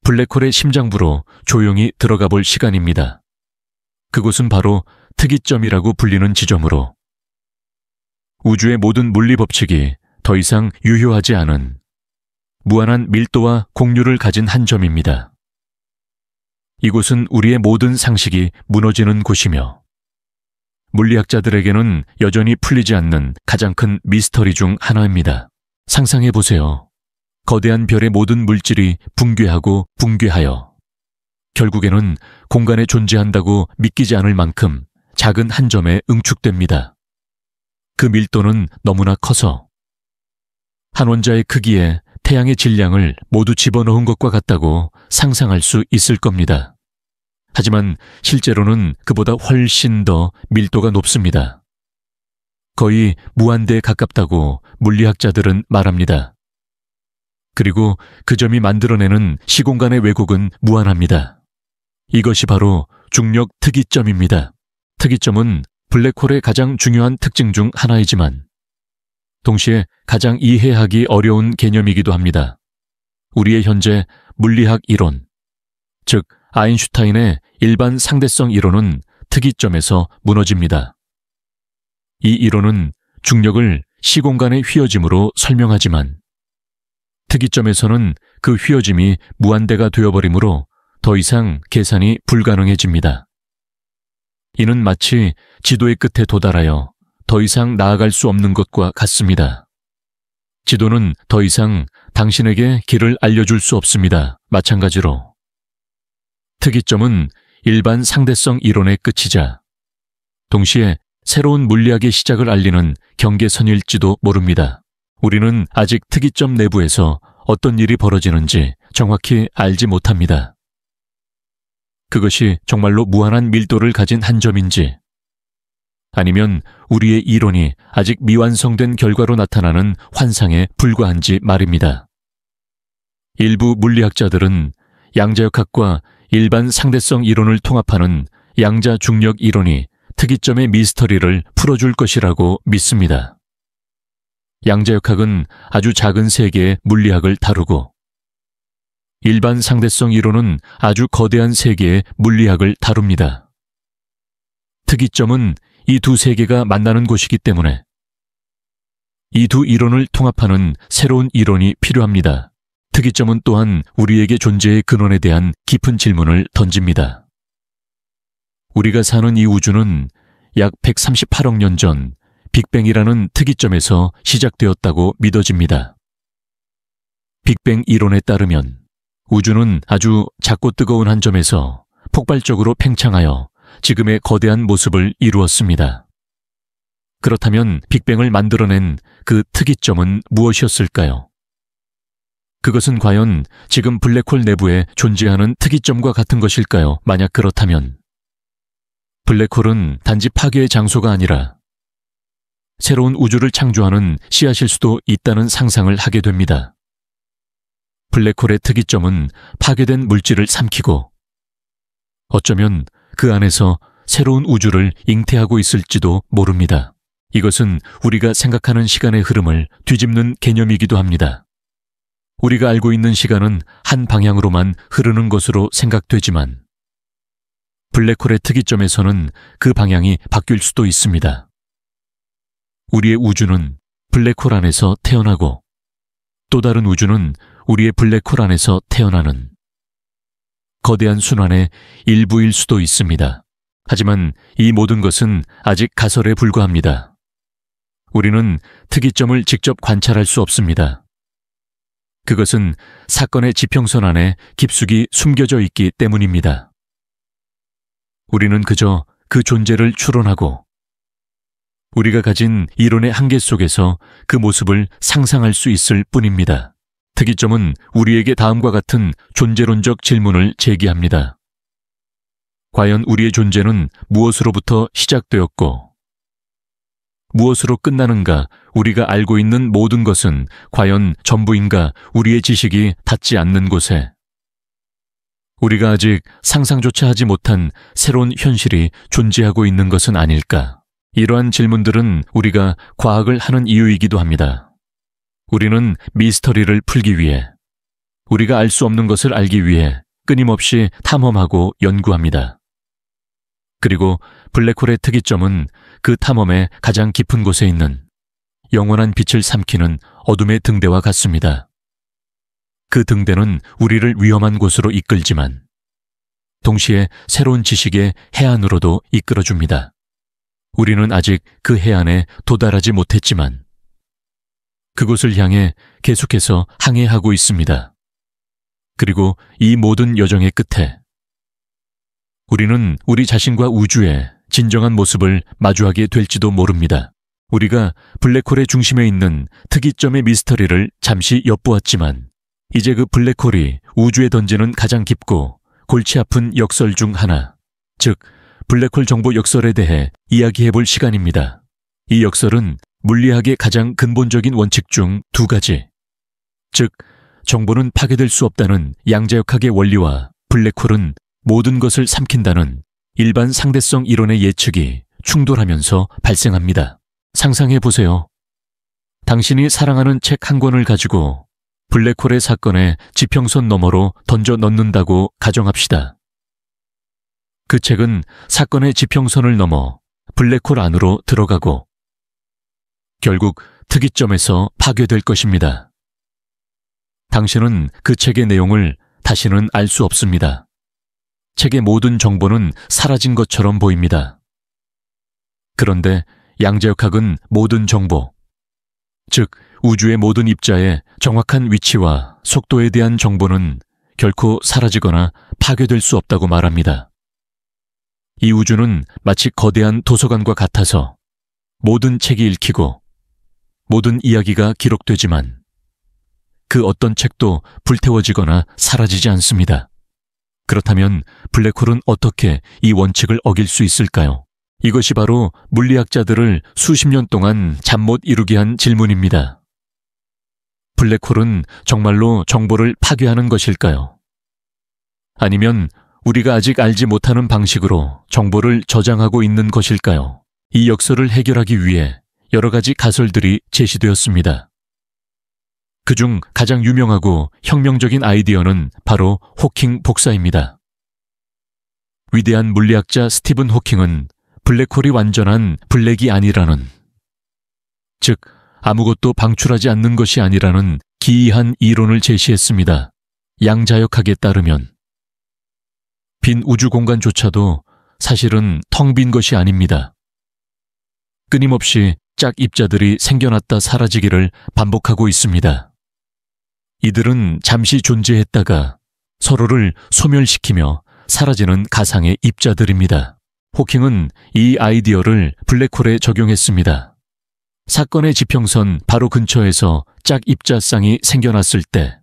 블랙홀의 심장부로 조용히 들어가 볼 시간입니다. 그곳은 바로 특이점이라고 불리는 지점으로 우주의 모든 물리 법칙이 더 이상 유효하지 않은 무한한 밀도와 공률을 가진 한 점입니다. 이곳은 우리의 모든 상식이 무너지는 곳이며 물리학자들에게는 여전히 풀리지 않는 가장 큰 미스터리 중 하나입니다. 상상해 보세요. 거대한 별의 모든 물질이 붕괴하고 붕괴하여 결국에는 공간에 존재한다고 믿기지 않을 만큼 작은 한 점에 응축됩니다. 그 밀도는 너무나 커서 한 원자의 크기에 태양의 질량을 모두 집어넣은 것과 같다고 상상할 수 있을 겁니다. 하지만 실제로는 그보다 훨씬 더 밀도가 높습니다. 거의 무한대에 가깝다고 물리학자들은 말합니다. 그리고 그 점이 만들어내는 시공간의 왜곡은 무한합니다. 이것이 바로 중력 특이점입니다. 특이점은 블랙홀의 가장 중요한 특징 중 하나이지만 동시에 가장 이해하기 어려운 개념이기도 합니다. 우리의 현재 물리학 이론, 즉 아인슈타인의 일반 상대성 이론은 특이점에서 무너집니다. 이 이론은 중력을 시공간의 휘어짐으로 설명하지만 특이점에서는 그 휘어짐이 무한대가 되어버리므로 더 이상 계산이 불가능해집니다. 이는 마치 지도의 끝에 도달하여 더 이상 나아갈 수 없는 것과 같습니다. 지도는 더 이상 당신에게 길을 알려줄 수 없습니다. 마찬가지로 특이점은 일반 상대성 이론의 끝이자 동시에 새로운 물리학의 시작을 알리는 경계선일지도 모릅니다. 우리는 아직 특이점 내부에서 어떤 일이 벌어지는지 정확히 알지 못합니다. 그것이 정말로 무한한 밀도를 가진 한 점인지 아니면 우리의 이론이 아직 미완성된 결과로 나타나는 환상에 불과한지 말입니다. 일부 물리학자들은 양자역학과 일반 상대성 이론을 통합하는 양자 중력 이론이 특이점의 미스터리를 풀어줄 것이라고 믿습니다. 양자역학은 아주 작은 세계의 물리학을 다루고 일반 상대성 이론은 아주 거대한 세계의 물리학을 다룹니다. 특이점은 이 두 세계가 만나는 곳이기 때문에 이 두 이론을 통합하는 새로운 이론이 필요합니다. 특이점은 또한 우리에게 존재의 근원에 대한 깊은 질문을 던집니다. 우리가 사는 이 우주는 약 138억 년 전 빅뱅이라는 특이점에서 시작되었다고 믿어집니다. 빅뱅 이론에 따르면 우주는 아주 작고 뜨거운 한 점에서 폭발적으로 팽창하여 지금의 거대한 모습을 이루었습니다. 그렇다면 빅뱅을 만들어낸 그 특이점은 무엇이었을까요? 그것은 과연 지금 블랙홀 내부에 존재하는 특이점과 같은 것일까요? 만약 그렇다면 블랙홀은 단지 파괴의 장소가 아니라 새로운 우주를 창조하는 씨앗일 수도 있다는 상상을 하게 됩니다. 블랙홀의 특이점은 파괴된 물질을 삼키고 어쩌면 그 안에서 새로운 우주를 잉태하고 있을지도 모릅니다. 이것은 우리가 생각하는 시간의 흐름을 뒤집는 개념이기도 합니다. 우리가 알고 있는 시간은 한 방향으로만 흐르는 것으로 생각되지만 블랙홀의 특이점에서는 그 방향이 바뀔 수도 있습니다. 우리의 우주는 블랙홀 안에서 태어나고 또 다른 우주는 우리의 블랙홀 안에서 태어나는 거대한 순환의 일부일 수도 있습니다. 하지만 이 모든 것은 아직 가설에 불과합니다. 우리는 특이점을 직접 관찰할 수 없습니다. 그것은 사건의 지평선 안에 깊숙이 숨겨져 있기 때문입니다. 우리는 그저 그 존재를 추론하고 우리가 가진 이론의 한계 속에서 그 모습을 상상할 수 있을 뿐입니다. 특이점은 우리에게 다음과 같은 존재론적 질문을 제기합니다. 과연 우리의 존재는 무엇으로부터 시작되었고 무엇으로 끝나는가? 우리가 알고 있는 모든 것은 과연 전부인가? 우리의 지식이 닿지 않는 곳에 우리가 아직 상상조차 하지 못한 새로운 현실이 존재하고 있는 것은 아닐까? 이러한 질문들은 우리가 과학을 하는 이유이기도 합니다. 우리는 미스터리를 풀기 위해, 우리가 알 수 없는 것을 알기 위해 끊임없이 탐험하고 연구합니다. 그리고 블랙홀의 특이점은 그 탐험의 가장 깊은 곳에 있는 영원한 빛을 삼키는 어둠의 등대와 같습니다. 그 등대는 우리를 위험한 곳으로 이끌지만 동시에 새로운 지식의 해안으로도 이끌어줍니다. 우리는 아직 그 해안에 도달하지 못했지만 그곳을 향해 계속해서 항해하고 있습니다. 그리고 이 모든 여정의 끝에 우리는 우리 자신과 우주의 진정한 모습을 마주하게 될지도 모릅니다. 우리가 블랙홀의 중심에 있는 특이점의 미스터리를 잠시 엿보았지만 이제 그 블랙홀이 우주에 던지는 가장 깊고 골치 아픈 역설 중 하나, 즉 블랙홀 정보 역설에 대해 이야기해볼 시간입니다. 이 역설은 물리학의 가장 근본적인 원칙 중 두 가지, 즉 정보는 파괴될 수 없다는 양자역학의 원리와 블랙홀은 모든 것을 삼킨다는 일반 상대성 이론의 예측이 충돌하면서 발생합니다. 상상해보세요. 당신이 사랑하는 책 한 권을 가지고 블랙홀의 사건의 지평선 너머로 던져 넣는다고 가정합시다. 그 책은 사건의 지평선을 넘어 블랙홀 안으로 들어가고 결국 특이점에서 파괴될 것입니다. 당신은 그 책의 내용을 다시는 알 수 없습니다. 책의 모든 정보는 사라진 것처럼 보입니다. 그런데 양자역학은 모든 정보, 즉 우주의 모든 입자의 정확한 위치와 속도에 대한 정보는 결코 사라지거나 파괴될 수 없다고 말합니다. 이 우주는 마치 거대한 도서관과 같아서 모든 책이 읽히고 모든 이야기가 기록되지만 그 어떤 책도 불태워지거나 사라지지 않습니다. 그렇다면 블랙홀은 어떻게 이 원칙을 어길 수 있을까요? 이것이 바로 물리학자들을 수십 년 동안 잠 못 이루게 한 질문입니다. 블랙홀은 정말로 정보를 파괴하는 것일까요? 아니면 우리가 아직 알지 못하는 방식으로 정보를 저장하고 있는 것일까요? 이 역설을 해결하기 위해 여러 가지 가설들이 제시되었습니다. 그중 가장 유명하고 혁명적인 아이디어는 바로 호킹 복사입니다. 위대한 물리학자 스티븐 호킹은 블랙홀이 완전한 블랙이 아니라는, 즉 아무것도 방출하지 않는 것이 아니라는 기이한 이론을 제시했습니다. 양자역학에 따르면 빈 우주 공간조차도 사실은 텅 빈 것이 아닙니다. 끊임없이 짝 입자들이 생겨났다 사라지기를 반복하고 있습니다. 이들은 잠시 존재했다가 서로를 소멸시키며 사라지는 가상의 입자들입니다. 호킹은 이 아이디어를 블랙홀에 적용했습니다. 사건의 지평선 바로 근처에서 짝 입자쌍이 생겨났을 때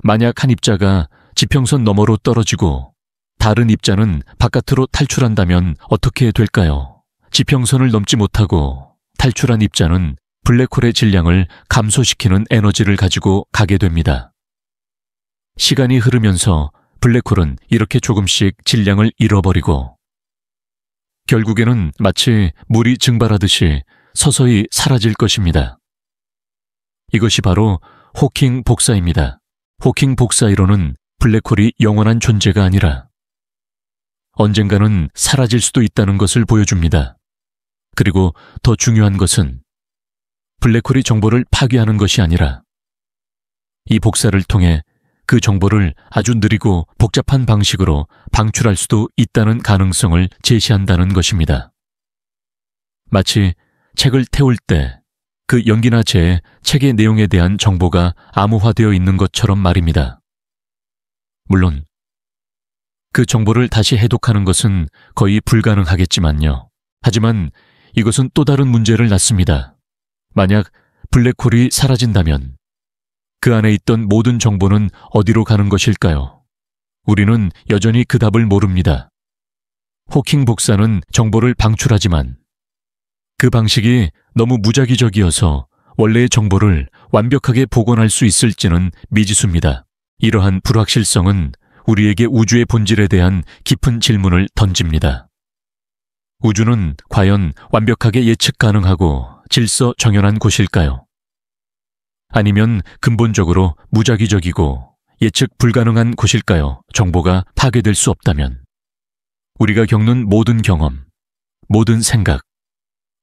만약 한 입자가 지평선 너머로 떨어지고 다른 입자는 바깥으로 탈출한다면 어떻게 될까요? 지평선을 넘지 못하고 탈출한 입자는 블랙홀의 질량을 감소시키는 에너지를 가지고 가게 됩니다. 시간이 흐르면서 블랙홀은 이렇게 조금씩 질량을 잃어버리고 결국에는 마치 물이 증발하듯이 서서히 사라질 것입니다. 이것이 바로 호킹 복사입니다. 호킹 복사 이론은 블랙홀이 영원한 존재가 아니라 언젠가는 사라질 수도 있다는 것을 보여줍니다. 그리고 더 중요한 것은 블랙홀이 정보를 파괴하는 것이 아니라 이 복사를 통해 그 정보를 아주 느리고 복잡한 방식으로 방출할 수도 있다는 가능성을 제시한다는 것입니다. 마치 책을 태울 때 그 연기나 재에 책의 내용에 대한 정보가 암호화되어 있는 것처럼 말입니다. 물론 그 정보를 다시 해독하는 것은 거의 불가능하겠지만요. 하지만 이것은 또 다른 문제를 낳습니다. 만약 블랙홀이 사라진다면 그 안에 있던 모든 정보는 어디로 가는 것일까요? 우리는 여전히 그 답을 모릅니다. 호킹 복사는 정보를 방출하지만 그 방식이 너무 무작위적이어서 원래의 정보를 완벽하게 복원할 수 있을지는 미지수입니다. 이러한 불확실성은 우리에게 우주의 본질에 대한 깊은 질문을 던집니다. 우주는 과연 완벽하게 예측 가능하고 질서 정연한 곳일까요? 아니면 근본적으로 무작위적이고 예측 불가능한 곳일까요? 정보가 파괴될 수 없다면 우리가 겪는 모든 경험, 모든 생각,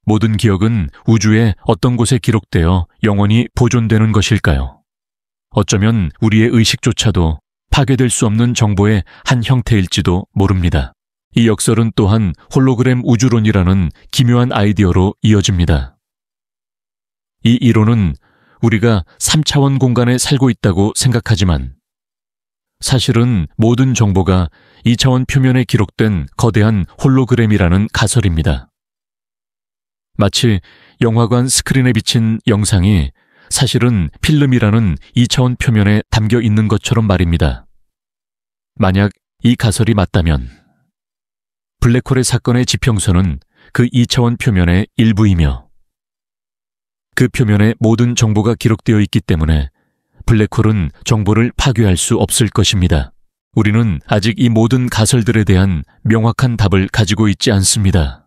모든 기억은 우주의 어떤 곳에 기록되어 영원히 보존되는 것일까요? 어쩌면 우리의 의식조차도 파괴될 수 없는 정보의 한 형태일지도 모릅니다. 이 역설은 또한 홀로그램 우주론이라는 기묘한 아이디어로 이어집니다. 이 이론은 우리가 3차원 공간에 살고 있다고 생각하지만 사실은 모든 정보가 2차원 표면에 기록된 거대한 홀로그램이라는 가설입니다. 마치 영화관 스크린에 비친 영상이 사실은 필름이라는 2차원 표면에 담겨 있는 것처럼 말입니다. 만약 이 가설이 맞다면 블랙홀의 사건의 지평선은 그 2차원 표면의 일부이며 그 표면에 모든 정보가 기록되어 있기 때문에 블랙홀은 정보를 파괴할 수 없을 것입니다. 우리는 아직 이 모든 가설들에 대한 명확한 답을 가지고 있지 않습니다.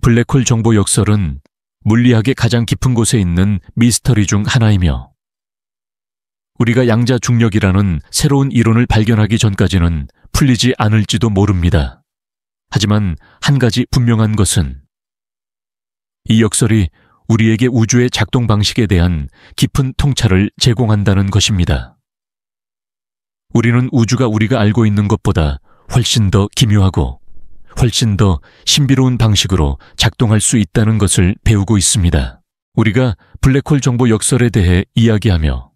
블랙홀 정보 역설은 물리학의 가장 깊은 곳에 있는 미스터리 중 하나이며 우리가 양자 중력이라는 새로운 이론을 발견하기 전까지는 풀리지 않을지도 모릅니다. 하지만 한 가지 분명한 것은 이 역설이 우리에게 우주의 작동 방식에 대한 깊은 통찰을 제공한다는 것입니다. 우리는 우주가 우리가 알고 있는 것보다 훨씬 더 기묘하고 훨씬 더 신비로운 방식으로 작동할 수 있다는 것을 배우고 있습니다. 우리가 블랙홀 정보 역설에 대해 이야기하며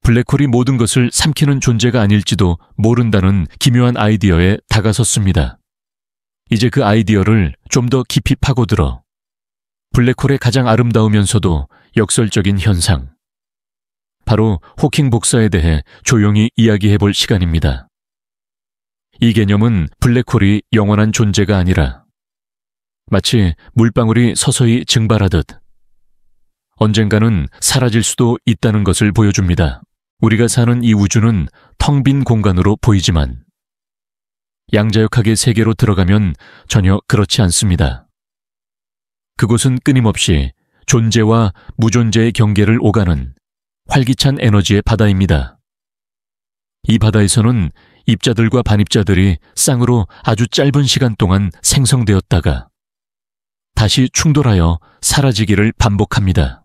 블랙홀이 모든 것을 삼키는 존재가 아닐지도 모른다는 기묘한 아이디어에 다가섰습니다. 이제 그 아이디어를 좀 더 깊이 파고들어 블랙홀의 가장 아름다우면서도 역설적인 현상, 바로 호킹 복사에 대해 조용히 이야기해 볼 시간입니다. 이 개념은 블랙홀이 영원한 존재가 아니라 마치 물방울이 서서히 증발하듯 언젠가는 사라질 수도 있다는 것을 보여줍니다. 우리가 사는 이 우주는 텅 빈 공간으로 보이지만 양자역학의 세계로 들어가면 전혀 그렇지 않습니다. 그곳은 끊임없이 존재와 무존재의 경계를 오가는 활기찬 에너지의 바다입니다. 이 바다에서는 입자들과 반입자들이 쌍으로 아주 짧은 시간 동안 생성되었다가 다시 충돌하여 사라지기를 반복합니다.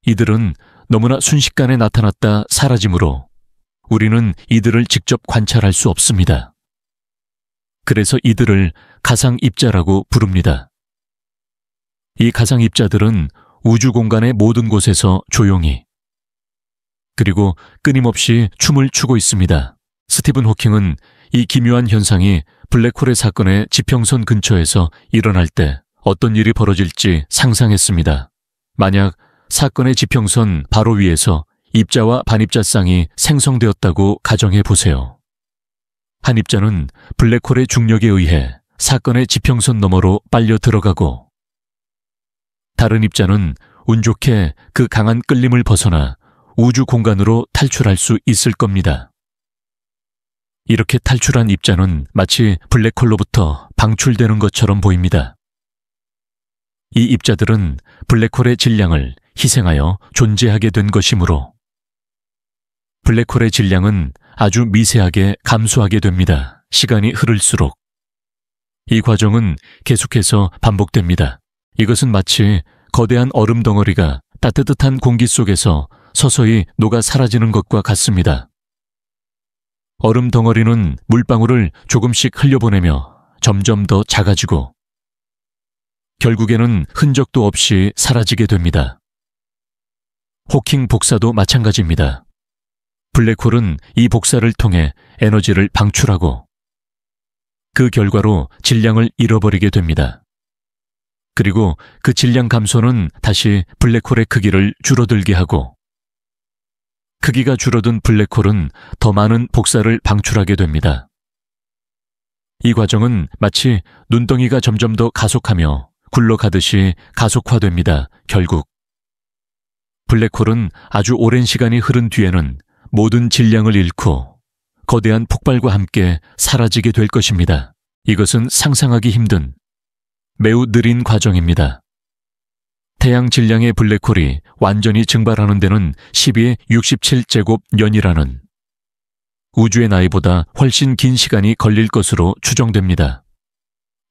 이들은 너무나 순식간에 나타났다 사라지므로 우리는 이들을 직접 관찰할 수 없습니다. 그래서 이들을 가상입자라고 부릅니다. 이 가상입자들은 우주 공간의 모든 곳에서 조용히 그리고 끊임없이 춤을 추고 있습니다. 스티븐 호킹은 이 기묘한 현상이 블랙홀의 사건의 지평선 근처에서 일어날 때 어떤 일이 벌어질지 상상했습니다. 만약 사건의 지평선 바로 위에서 입자와 반입자 쌍이 생성되었다고 가정해 보세요. 한 입자는 블랙홀의 중력에 의해 사건의 지평선 너머로 빨려 들어가고 다른 입자는 운 좋게 그 강한 끌림을 벗어나 우주 공간으로 탈출할 수 있을 겁니다. 이렇게 탈출한 입자는 마치 블랙홀로부터 방출되는 것처럼 보입니다. 이 입자들은 블랙홀의 질량을 희생하여 존재하게 된 것이므로 블랙홀의 질량은 아주 미세하게 감소하게 됩니다. 시간이 흐를수록 이 과정은 계속해서 반복됩니다. 이것은 마치 거대한 얼음 덩어리가 따뜻한 공기 속에서 서서히 녹아 사라지는 것과 같습니다. 얼음 덩어리는 물방울을 조금씩 흘려보내며 점점 더 작아지고 결국에는 흔적도 없이 사라지게 됩니다. 호킹 복사도 마찬가지입니다. 블랙홀은 이 복사를 통해 에너지를 방출하고 그 결과로 질량을 잃어버리게 됩니다. 그리고 그 질량 감소는 다시 블랙홀의 크기를 줄어들게 하고 크기가 줄어든 블랙홀은 더 많은 복사를 방출하게 됩니다. 이 과정은 마치 눈덩이가 점점 더 가속하며 굴러가듯이 가속화됩니다. 결국 블랙홀은 아주 오랜 시간이 흐른 뒤에는 모든 질량을 잃고 거대한 폭발과 함께 사라지게 될 것입니다. 이것은 상상하기 힘든 매우 느린 과정입니다. 태양 질량의 블랙홀이 완전히 증발하는 데는 12의 67제곱년이라는 우주의 나이보다 훨씬 긴 시간이 걸릴 것으로 추정됩니다.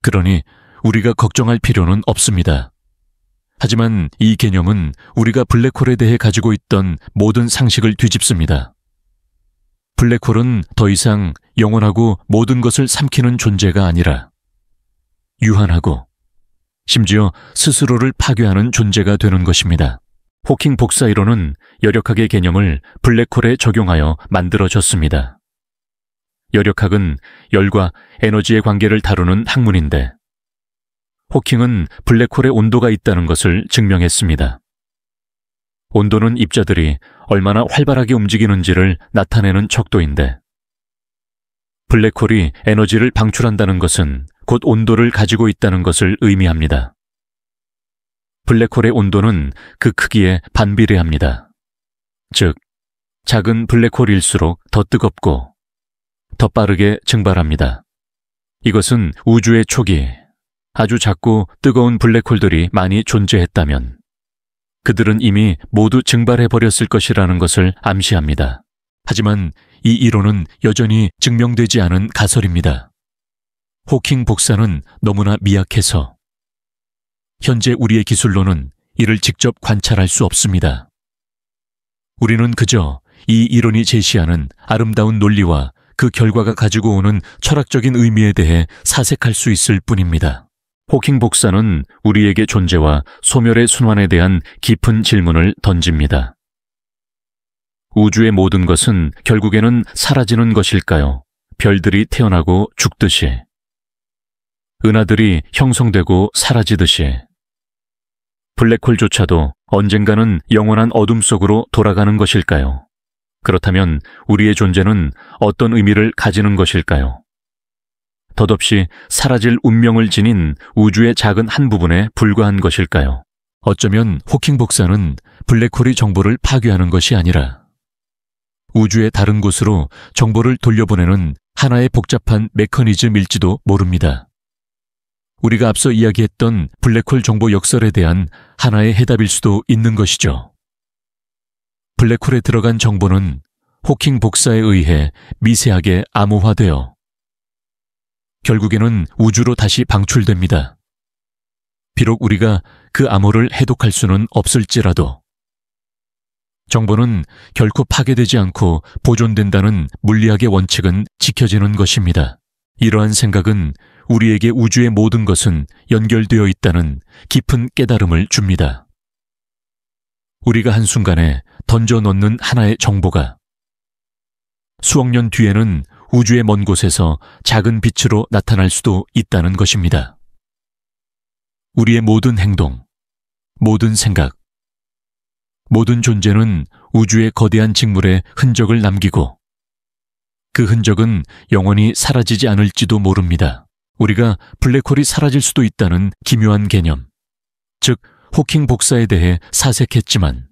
그러니 우리가 걱정할 필요는 없습니다. 하지만 이 개념은 우리가 블랙홀에 대해 가지고 있던 모든 상식을 뒤집습니다. 블랙홀은 더 이상 영원하고 모든 것을 삼키는 존재가 아니라 유한하고 심지어 스스로를 파괴하는 존재가 되는 것입니다. 호킹 복사 이론은 여력학의 개념을 블랙홀에 적용하여 만들어졌습니다. 여력학은 열과 에너지의 관계를 다루는 학문인데 호킹은 블랙홀에 온도가 있다는 것을 증명했습니다. 온도는 입자들이 얼마나 활발하게 움직이는지를 나타내는 척도인데, 블랙홀이 에너지를 방출한다는 것은 곧 온도를 가지고 있다는 것을 의미합니다. 블랙홀의 온도는 그 크기에 반비례합니다. 즉, 작은 블랙홀일수록 더 뜨겁고 더 빠르게 증발합니다. 이것은 우주의 초기, 아주 작고 뜨거운 블랙홀들이 많이 존재했다면 그들은 이미 모두 증발해버렸을 것이라는 것을 암시합니다. 하지만 이 이론은 여전히 증명되지 않은 가설입니다. 호킹 복사는 너무나 미약해서 현재 우리의 기술로는 이를 직접 관찰할 수 없습니다. 우리는 그저 이 이론이 제시하는 아름다운 논리와 그 결과가 가지고 오는 철학적인 의미에 대해 사색할 수 있을 뿐입니다. 호킹 복사는 우리에게 존재와 소멸의 순환에 대한 깊은 질문을 던집니다. 우주의 모든 것은 결국에는 사라지는 것일까요? 별들이 태어나고 죽듯이, 은하들이 형성되고 사라지듯이, 블랙홀조차도 언젠가는 영원한 어둠 속으로 돌아가는 것일까요? 그렇다면 우리의 존재는 어떤 의미를 가지는 것일까요? 덧없이 사라질 운명을 지닌 우주의 작은 한 부분에 불과한 것일까요? 어쩌면 호킹 복사는 블랙홀이 정보를 파괴하는 것이 아니라 우주의 다른 곳으로 정보를 돌려보내는 하나의 복잡한 메커니즘일지도 모릅니다. 우리가 앞서 이야기했던 블랙홀 정보 역설에 대한 하나의 해답일 수도 있는 것이죠. 블랙홀에 들어간 정보는 호킹 복사에 의해 미세하게 암호화되어 결국에는 우주로 다시 방출됩니다. 비록 우리가 그 암호를 해독할 수는 없을지라도 정보는 결코 파괴되지 않고 보존된다는 물리학의 원칙은 지켜지는 것입니다. 이러한 생각은 우리에게 우주의 모든 것은 연결되어 있다는 깊은 깨달음을 줍니다. 우리가 한순간에 던져넣는 하나의 정보가 수억 년 뒤에는 우주의 먼 곳에서 작은 빛으로 나타날 수도 있다는 것입니다. 우리의 모든 행동, 모든 생각, 모든 존재는 우주의 거대한 직물에 흔적을 남기고 그 흔적은 영원히 사라지지 않을지도 모릅니다. 우리가 블랙홀이 사라질 수도 있다는 기묘한 개념, 즉 호킹 복사에 대해 사색했지만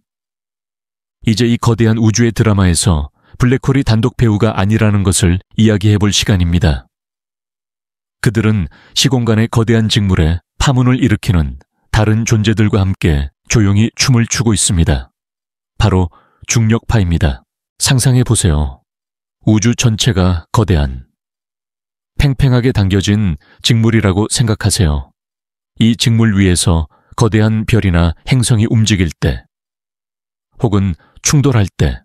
이제 이 거대한 우주의 드라마에서 블랙홀이 단독 배우가 아니라는 것을 이야기해 볼 시간입니다. 그들은 시공간의 거대한 직물에 파문을 일으키는 다른 존재들과 함께 조용히 춤을 추고 있습니다. 바로 중력파입니다. 상상해 보세요. 우주 전체가 거대한, 팽팽하게 당겨진 직물이라고 생각하세요. 이 직물 위에서 거대한 별이나 행성이 움직일 때, 혹은 충돌할 때,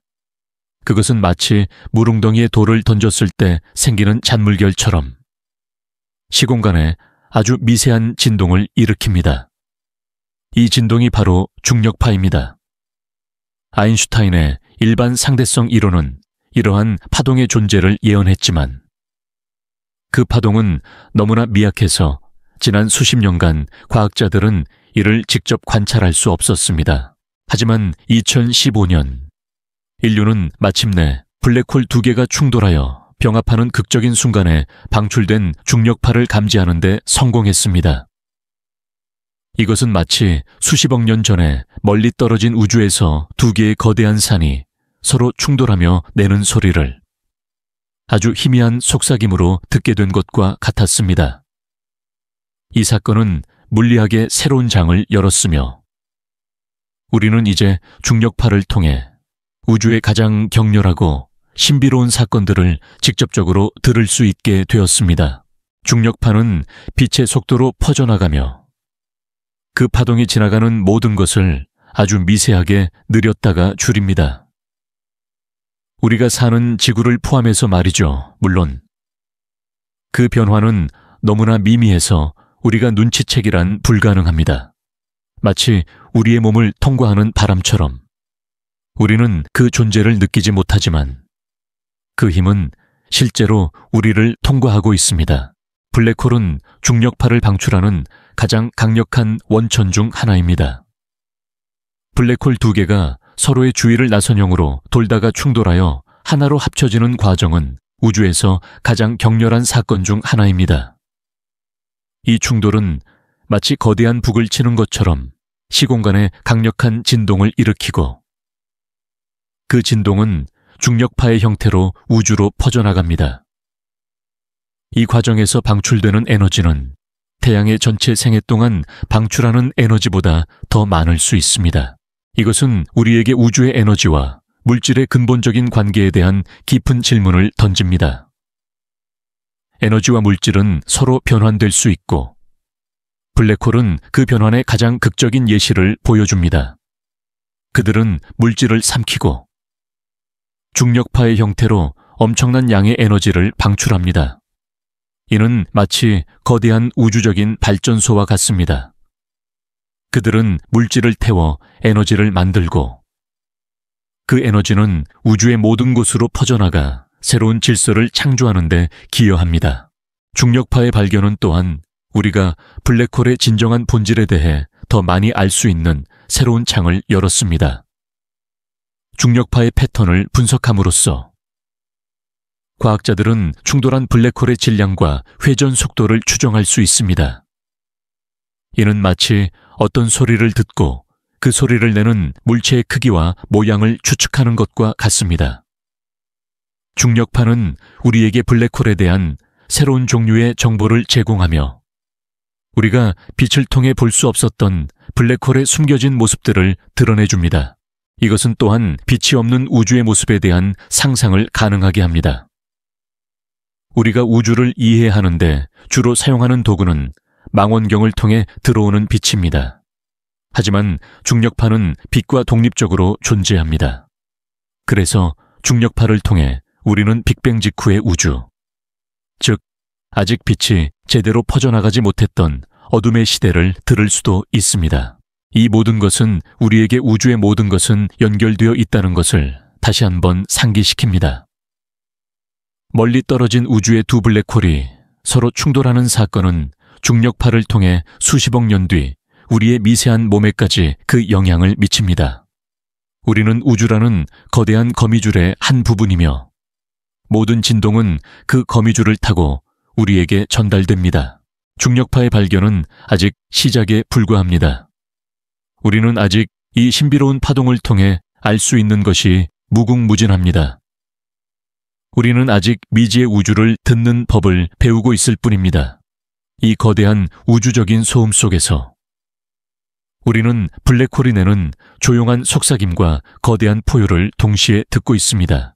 그것은 마치 물웅덩이에 돌을 던졌을 때 생기는 잔물결처럼 시공간에 아주 미세한 진동을 일으킵니다. 이 진동이 바로 중력파입니다. 아인슈타인의 일반 상대성 이론은 이러한 파동의 존재를 예언했지만 그 파동은 너무나 미약해서 지난 수십 년간 과학자들은 이를 직접 관찰할 수 없었습니다. 하지만 2015년 인류는 마침내 블랙홀 두 개가 충돌하여 병합하는 극적인 순간에 방출된 중력파를 감지하는 데 성공했습니다. 이것은 마치 수십억 년 전에 멀리 떨어진 우주에서 두 개의 거대한 산이 서로 충돌하며 내는 소리를 아주 희미한 속삭임으로 듣게 된 것과 같았습니다. 이 사건은 물리학의 새로운 장을 열었으며 우리는 이제 중력파를 통해 우주의 가장 격렬하고 신비로운 사건들을 직접적으로 들을 수 있게 되었습니다. 중력파는 빛의 속도로 퍼져나가며 그 파동이 지나가는 모든 것을 아주 미세하게 느렸다가 줄입니다. 우리가 사는 지구를 포함해서 말이죠. 물론 그 변화는 너무나 미미해서 우리가 눈치채기란 불가능합니다. 마치 우리의 몸을 통과하는 바람처럼 우리는 그 존재를 느끼지 못하지만 그 힘은 실제로 우리를 통과하고 있습니다. 블랙홀은 중력파를 방출하는 가장 강력한 원천 중 하나입니다. 블랙홀 두 개가 서로의 주위를 나선형으로 돌다가 충돌하여 하나로 합쳐지는 과정은 우주에서 가장 격렬한 사건 중 하나입니다. 이 충돌은 마치 거대한 북을 치는 것처럼 시공간에 강력한 진동을 일으키고 그 진동은 중력파의 형태로 우주로 퍼져나갑니다. 이 과정에서 방출되는 에너지는 태양의 전체 생애 동안 방출하는 에너지보다 더 많을 수 있습니다. 이것은 우리에게 우주의 에너지와 물질의 근본적인 관계에 대한 깊은 질문을 던집니다. 에너지와 물질은 서로 변환될 수 있고 블랙홀은 그 변환의 가장 극적인 예시를 보여줍니다. 그들은 물질을 삼키고 중력파의 형태로 엄청난 양의 에너지를 방출합니다. 이는 마치 거대한 우주적인 발전소와 같습니다. 그들은 물질을 태워 에너지를 만들고 그 에너지는 우주의 모든 곳으로 퍼져나가 새로운 질서를 창조하는 데 기여합니다. 중력파의 발견은 또한 우리가 블랙홀의 진정한 본질에 대해 더 많이 알 수 있는 새로운 창을 열었습니다. 중력파의 패턴을 분석함으로써 과학자들은 충돌한 블랙홀의 질량과 회전 속도를 추정할 수 있습니다. 이는 마치 어떤 소리를 듣고 그 소리를 내는 물체의 크기와 모양을 추측하는 것과 같습니다. 중력파는 우리에게 블랙홀에 대한 새로운 종류의 정보를 제공하며 우리가 빛을 통해 볼 수 없었던 블랙홀의 숨겨진 모습들을 드러내줍니다. 이것은 또한 빛이 없는 우주의 모습에 대한 상상을 가능하게 합니다. 우리가 우주를 이해하는데 주로 사용하는 도구는 망원경을 통해 들어오는 빛입니다. 하지만 중력파는 빛과 독립적으로 존재합니다. 그래서 중력파를 통해 우리는 빅뱅 직후의 우주, 즉 아직 빛이 제대로 퍼져나가지 못했던 어둠의 시대를 들을 수도 있습니다. 이 모든 것은 우리에게 우주의 모든 것은 연결되어 있다는 것을 다시 한번 상기시킵니다. 멀리 떨어진 우주의 두 블랙홀이 서로 충돌하는 사건은 중력파를 통해 수십억 년 뒤 우리의 미세한 몸에까지 그 영향을 미칩니다. 우리는 우주라는 거대한 거미줄의 한 부분이며 모든 진동은 그 거미줄을 타고 우리에게 전달됩니다. 중력파의 발견은 아직 시작에 불과합니다. 우리는 아직 이 신비로운 파동을 통해 알 수 있는 것이 무궁무진합니다. 우리는 아직 미지의 우주를 듣는 법을 배우고 있을 뿐입니다. 이 거대한 우주적인 소음 속에서 우리는 블랙홀이 내는 조용한 속삭임과 거대한 포효를 동시에 듣고 있습니다.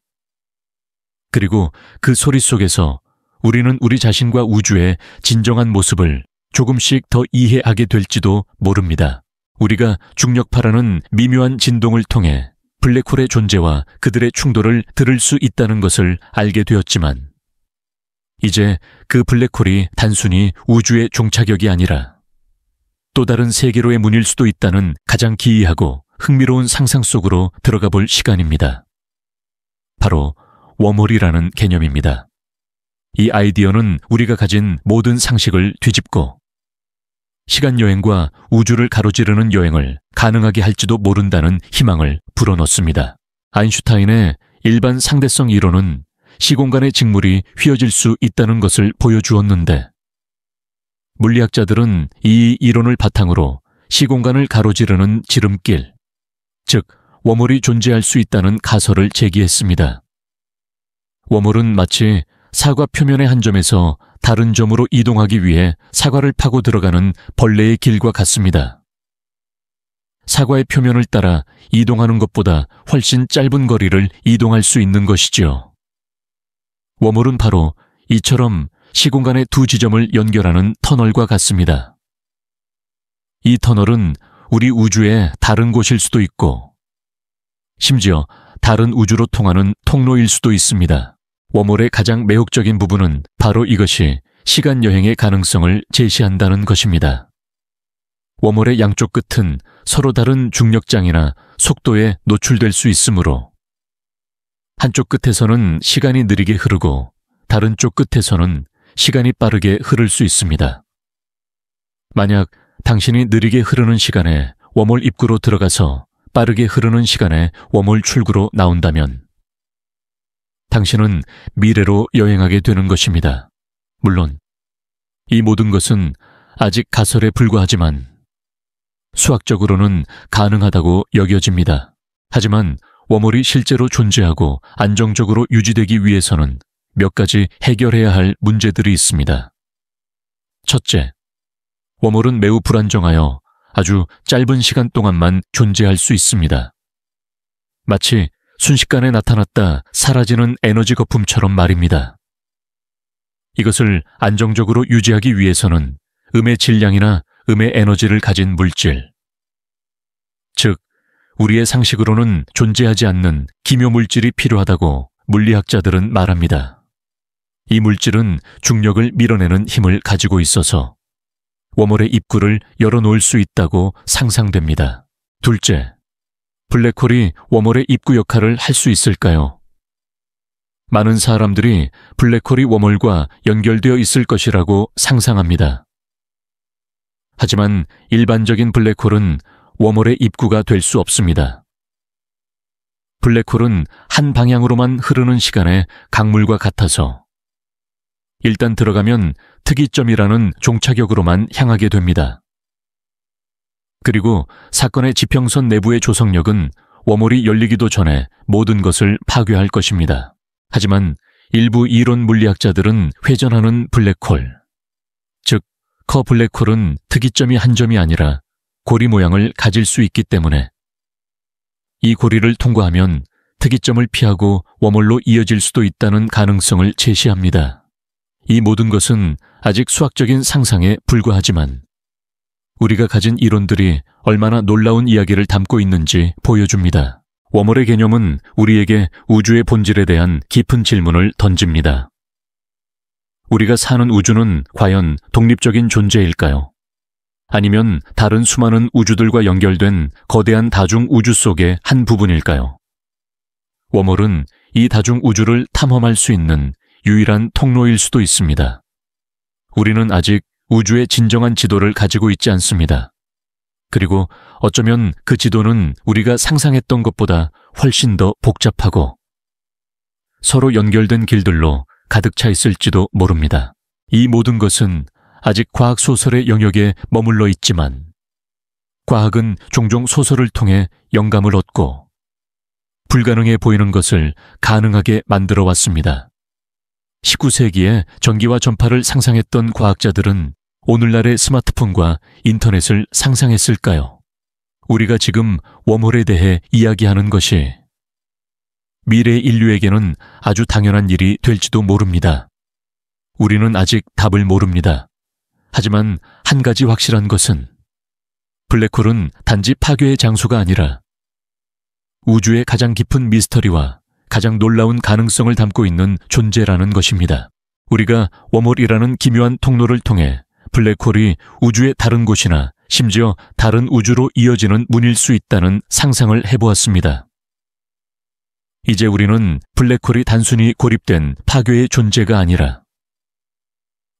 그리고 그 소리 속에서 우리는 우리 자신과 우주의 진정한 모습을 조금씩 더 이해하게 될지도 모릅니다. 우리가 중력파라는 미묘한 진동을 통해 블랙홀의 존재와 그들의 충돌을 들을 수 있다는 것을 알게 되었지만 이제 그 블랙홀이 단순히 우주의 종착역이 아니라 또 다른 세계로의 문일 수도 있다는 가장 기이하고 흥미로운 상상 속으로 들어가 볼 시간입니다. 바로 웜홀이라는 개념입니다. 이 아이디어는 우리가 가진 모든 상식을 뒤집고 시간여행과 우주를 가로지르는 여행을 가능하게 할지도 모른다는 희망을 불어넣습니다. 아인슈타인의 일반 상대성 이론은 시공간의 직물이 휘어질 수 있다는 것을 보여주었는데 물리학자들은 이 이론을 바탕으로 시공간을 가로지르는 지름길, 즉 웜홀이 존재할 수 있다는 가설을 제기했습니다. 웜홀은 마치 사과 표면의 한 점에서 다른 점으로 이동하기 위해 사과를 파고 들어가는 벌레의 길과 같습니다. 사과의 표면을 따라 이동하는 것보다 훨씬 짧은 거리를 이동할 수 있는 것이지요. 웜홀은 바로 이처럼 시공간의 두 지점을 연결하는 터널과 같습니다. 이 터널은 우리 우주의 다른 곳일 수도 있고 심지어 다른 우주로 통하는 통로일 수도 있습니다. 웜홀의 가장 매혹적인 부분은 바로 이것이 시간 여행의 가능성을 제시한다는 것입니다. 웜홀의 양쪽 끝은 서로 다른 중력장이나 속도에 노출될 수 있으므로 한쪽 끝에서는 시간이 느리게 흐르고 다른 쪽 끝에서는 시간이 빠르게 흐를 수 있습니다. 만약 당신이 느리게 흐르는 시간에 웜홀 입구로 들어가서 빠르게 흐르는 시간에 웜홀 출구로 나온다면 당신은 미래로 여행하게 되는 것입니다. 물론 이 모든 것은 아직 가설에 불과하지만 수학적으로는 가능하다고 여겨집니다. 하지만 웜홀이 실제로 존재하고 안정적으로 유지되기 위해서는 몇 가지 해결해야 할 문제들이 있습니다. 첫째, 웜홀은 매우 불안정하여 아주 짧은 시간 동안만 존재할 수 있습니다. 마치 순식간에 나타났다 사라지는 에너지 거품처럼 말입니다. 이것을 안정적으로 유지하기 위해서는 음의 질량이나 음의 에너지를 가진 물질, 즉 우리의 상식으로는 존재하지 않는 기묘 물질이 필요하다고 물리학자들은 말합니다. 이 물질은 중력을 밀어내는 힘을 가지고 있어서 웜홀의 입구를 열어놓을 수 있다고 상상됩니다. 둘째, 블랙홀이 웜홀의 입구 역할을 할 수 있을까요? 많은 사람들이 블랙홀이 웜홀과 연결되어 있을 것이라고 상상합니다. 하지만 일반적인 블랙홀은 웜홀의 입구가 될 수 없습니다. 블랙홀은 한 방향으로만 흐르는 시간에 강물과 같아서 일단 들어가면 특이점이라는 종착역으로만 향하게 됩니다. 그리고 사건의 지평선 내부의 조성력은 웜홀이 열리기도 전에 모든 것을 파괴할 것입니다. 하지만 일부 이론 물리학자들은 회전하는 블랙홀, 즉 커 블랙홀은 특이점이 한 점이 아니라 고리 모양을 가질 수 있기 때문에 이 고리를 통과하면 특이점을 피하고 웜홀로 이어질 수도 있다는 가능성을 제시합니다. 이 모든 것은 아직 수학적인 상상에 불과하지만 우리가 가진 이론들이 얼마나 놀라운 이야기를 담고 있는지 보여줍니다. 웜홀의 개념은 우리에게 우주의 본질에 대한 깊은 질문을 던집니다. 우리가 사는 우주는 과연 독립적인 존재일까요? 아니면 다른 수많은 우주들과 연결된 거대한 다중 우주 속의 한 부분일까요? 웜홀은 이 다중 우주를 탐험할 수 있는 유일한 통로일 수도 있습니다. 우리는 아직 우주의 진정한 지도를 가지고 있지 않습니다. 그리고 어쩌면 그 지도는 우리가 상상했던 것보다 훨씬 더 복잡하고 서로 연결된 길들로 가득 차 있을지도 모릅니다. 이 모든 것은 아직 과학 소설의 영역에 머물러 있지만 과학은 종종 소설을 통해 영감을 얻고 불가능해 보이는 것을 가능하게 만들어 왔습니다. 19세기에 전기와 전파를 상상했던 과학자들은 오늘날의 스마트폰과 인터넷을 상상했을까요? 우리가 지금 웜홀에 대해 이야기하는 것이 미래 인류에게는 아주 당연한 일이 될지도 모릅니다. 우리는 아직 답을 모릅니다. 하지만 한 가지 확실한 것은 블랙홀은 단지 파괴의 장소가 아니라 우주의 가장 깊은 미스터리와 가장 놀라운 가능성을 담고 있는 존재라는 것입니다. 우리가 웜홀이라는 기묘한 통로를 통해 블랙홀이 우주의 다른 곳이나 심지어 다른 우주로 이어지는 문일 수 있다는 상상을 해보았습니다. 이제 우리는 블랙홀이 단순히 고립된 파괴의 존재가 아니라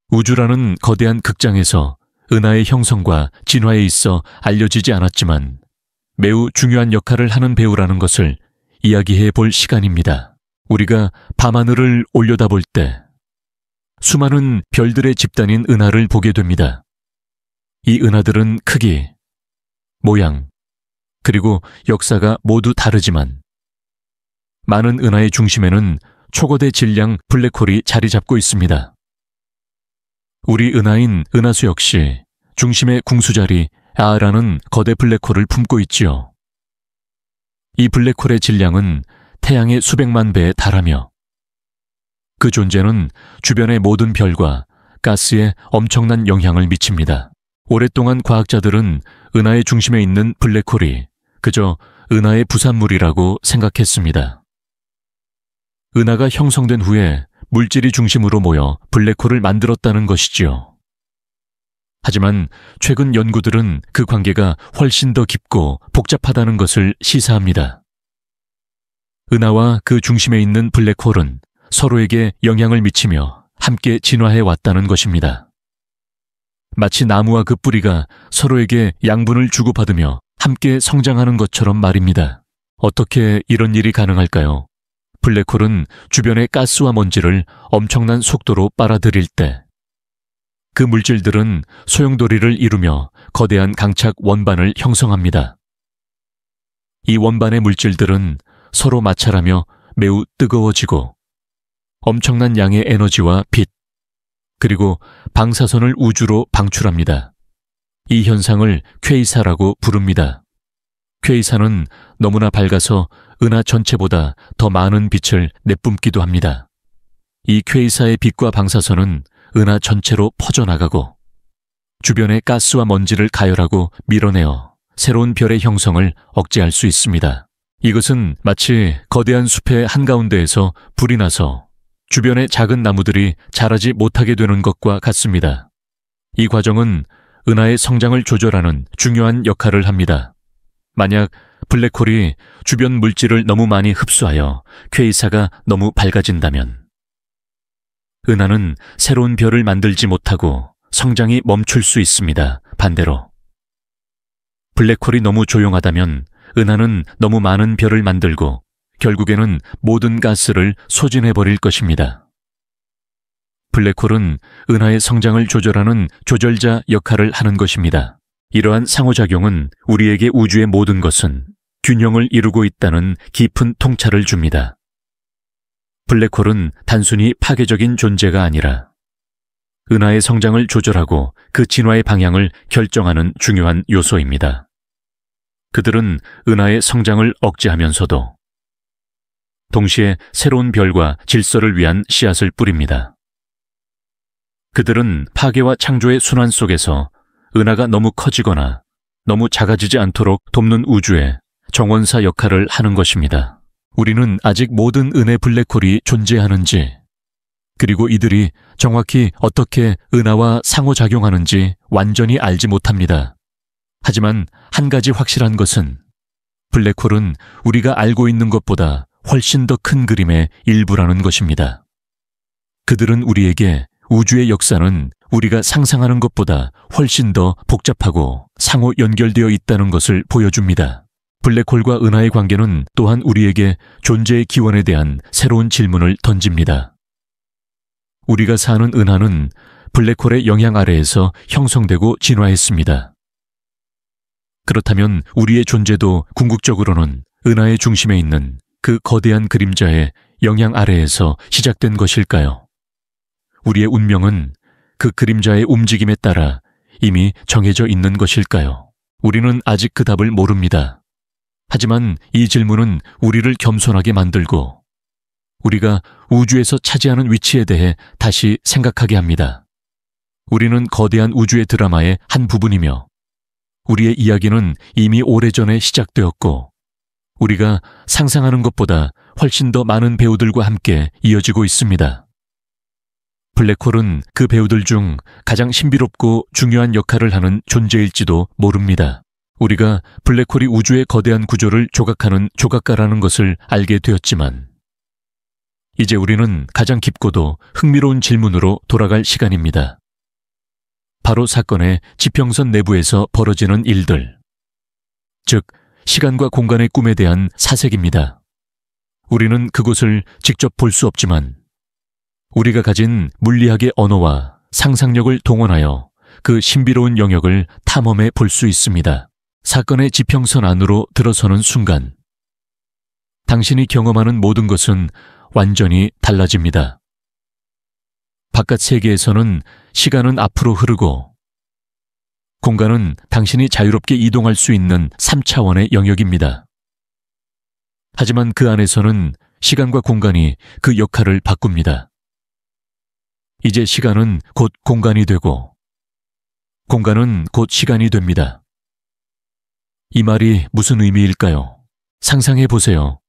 우주라는 거대한 극장에서 은하의 형성과 진화에 있어 알려지지 않았지만 매우 중요한 역할을 하는 배우라는 것을 이야기해 볼 시간입니다. 우리가 밤하늘을 올려다볼 때 수많은 별들의 집단인 은하를 보게 됩니다. 이 은하들은 크기, 모양, 그리고 역사가 모두 다르지만 많은 은하의 중심에는 초거대 질량 블랙홀이 자리 잡고 있습니다. 우리 은하인 은하수 역시 중심의 궁수자리 아라는 거대 블랙홀을 품고 있지요. 이 블랙홀의 질량은 태양의 수백만 배에 달하며 그 존재는 주변의 모든 별과 가스에 엄청난 영향을 미칩니다. 오랫동안 과학자들은 은하의 중심에 있는 블랙홀이 그저 은하의 부산물이라고 생각했습니다. 은하가 형성된 후에 물질이 중심으로 모여 블랙홀을 만들었다는 것이지요. 하지만 최근 연구들은 그 관계가 훨씬 더 깊고 복잡하다는 것을 시사합니다. 은하와 그 중심에 있는 블랙홀은 서로에게 영향을 미치며 함께 진화해 왔다는 것입니다. 마치 나무와 그 뿌리가 서로에게 양분을 주고받으며 함께 성장하는 것처럼 말입니다. 어떻게 이런 일이 가능할까요? 블랙홀은 주변의 가스와 먼지를 엄청난 속도로 빨아들일 때 그 물질들은 소용돌이를 이루며 거대한 강착 원반을 형성합니다. 이 원반의 물질들은 서로 마찰하며 매우 뜨거워지고 엄청난 양의 에너지와 빛, 그리고 방사선을 우주로 방출합니다. 이 현상을 퀘이사라고 부릅니다. 퀘이사는 너무나 밝아서 은하 전체보다 더 많은 빛을 내뿜기도 합니다. 이 퀘이사의 빛과 방사선은 은하 전체로 퍼져나가고 주변의 가스와 먼지를 가열하고 밀어내어 새로운 별의 형성을 억제할 수 있습니다. 이것은 마치 거대한 숲의 한가운데에서 불이 나서 주변의 작은 나무들이 자라지 못하게 되는 것과 같습니다. 이 과정은 은하의 성장을 조절하는 중요한 역할을 합니다. 만약 블랙홀이 주변 물질을 너무 많이 흡수하여 퀘이사가 너무 밝아진다면 은하는 새로운 별을 만들지 못하고 성장이 멈출 수 있습니다. 반대로 블랙홀이 너무 조용하다면 은하는 너무 많은 별을 만들고 결국에는 모든 가스를 소진해버릴 것입니다. 블랙홀은 은하의 성장을 조절하는 조절자 역할을 하는 것입니다. 이러한 상호작용은 우리에게 우주의 모든 것은 균형을 이루고 있다는 깊은 통찰을 줍니다. 블랙홀은 단순히 파괴적인 존재가 아니라 은하의 성장을 조절하고 그 진화의 방향을 결정하는 중요한 요소입니다. 그들은 은하의 성장을 억제하면서도 동시에 새로운 별과 질서를 위한 씨앗을 뿌립니다. 그들은 파괴와 창조의 순환 속에서 은하가 너무 커지거나 너무 작아지지 않도록 돕는 우주의 정원사 역할을 하는 것입니다. 우리는 아직 모든 은혜 블랙홀이 존재하는지, 그리고 이들이 정확히 어떻게 은하와 상호작용하는지 완전히 알지 못합니다. 하지만 한 가지 확실한 것은 블랙홀은 우리가 알고 있는 것보다 훨씬 더 큰 그림의 일부라는 것입니다. 그들은 우리에게 우주의 역사는 우리가 상상하는 것보다 훨씬 더 복잡하고 상호 연결되어 있다는 것을 보여줍니다. 블랙홀과 은하의 관계는 또한 우리에게 존재의 기원에 대한 새로운 질문을 던집니다. 우리가 사는 은하는 블랙홀의 영향 아래에서 형성되고 진화했습니다. 그렇다면 우리의 존재도 궁극적으로는 은하의 중심에 있는 그 거대한 그림자의 영향 아래에서 시작된 것일까요? 우리의 운명은 그 그림자의 움직임에 따라 이미 정해져 있는 것일까요? 우리는 아직 그 답을 모릅니다. 하지만 이 질문은 우리를 겸손하게 만들고 우리가 우주에서 차지하는 위치에 대해 다시 생각하게 합니다. 우리는 거대한 우주의 드라마의 한 부분이며 우리의 이야기는 이미 오래전에 시작되었고 우리가 상상하는 것보다 훨씬 더 많은 배우들과 함께 이어지고 있습니다. 블랙홀은 그 배우들 중 가장 신비롭고 중요한 역할을 하는 존재일지도 모릅니다. 우리가 블랙홀이 우주의 거대한 구조를 조각하는 조각가라는 것을 알게 되었지만 이제 우리는 가장 깊고도 흥미로운 질문으로 돌아갈 시간입니다. 바로 사건의 지평선 내부에서 벌어지는 일들, 즉 시간과 공간의 꿈에 대한 사색입니다. 우리는 그곳을 직접 볼 수 없지만 우리가 가진 물리학의 언어와 상상력을 동원하여 그 신비로운 영역을 탐험해 볼 수 있습니다. 사건의 지평선 안으로 들어서는 순간 당신이 경험하는 모든 것은 완전히 달라집니다. 바깥 세계에서는 시간은 앞으로 흐르고 공간은 당신이 자유롭게 이동할 수 있는 3차원의 영역입니다. 하지만 그 안에서는 시간과 공간이 그 역할을 바꿉니다. 이제 시간은 곧 공간이 되고 공간은 곧 시간이 됩니다. 이 말이 무슨 의미일까요? 상상해 보세요.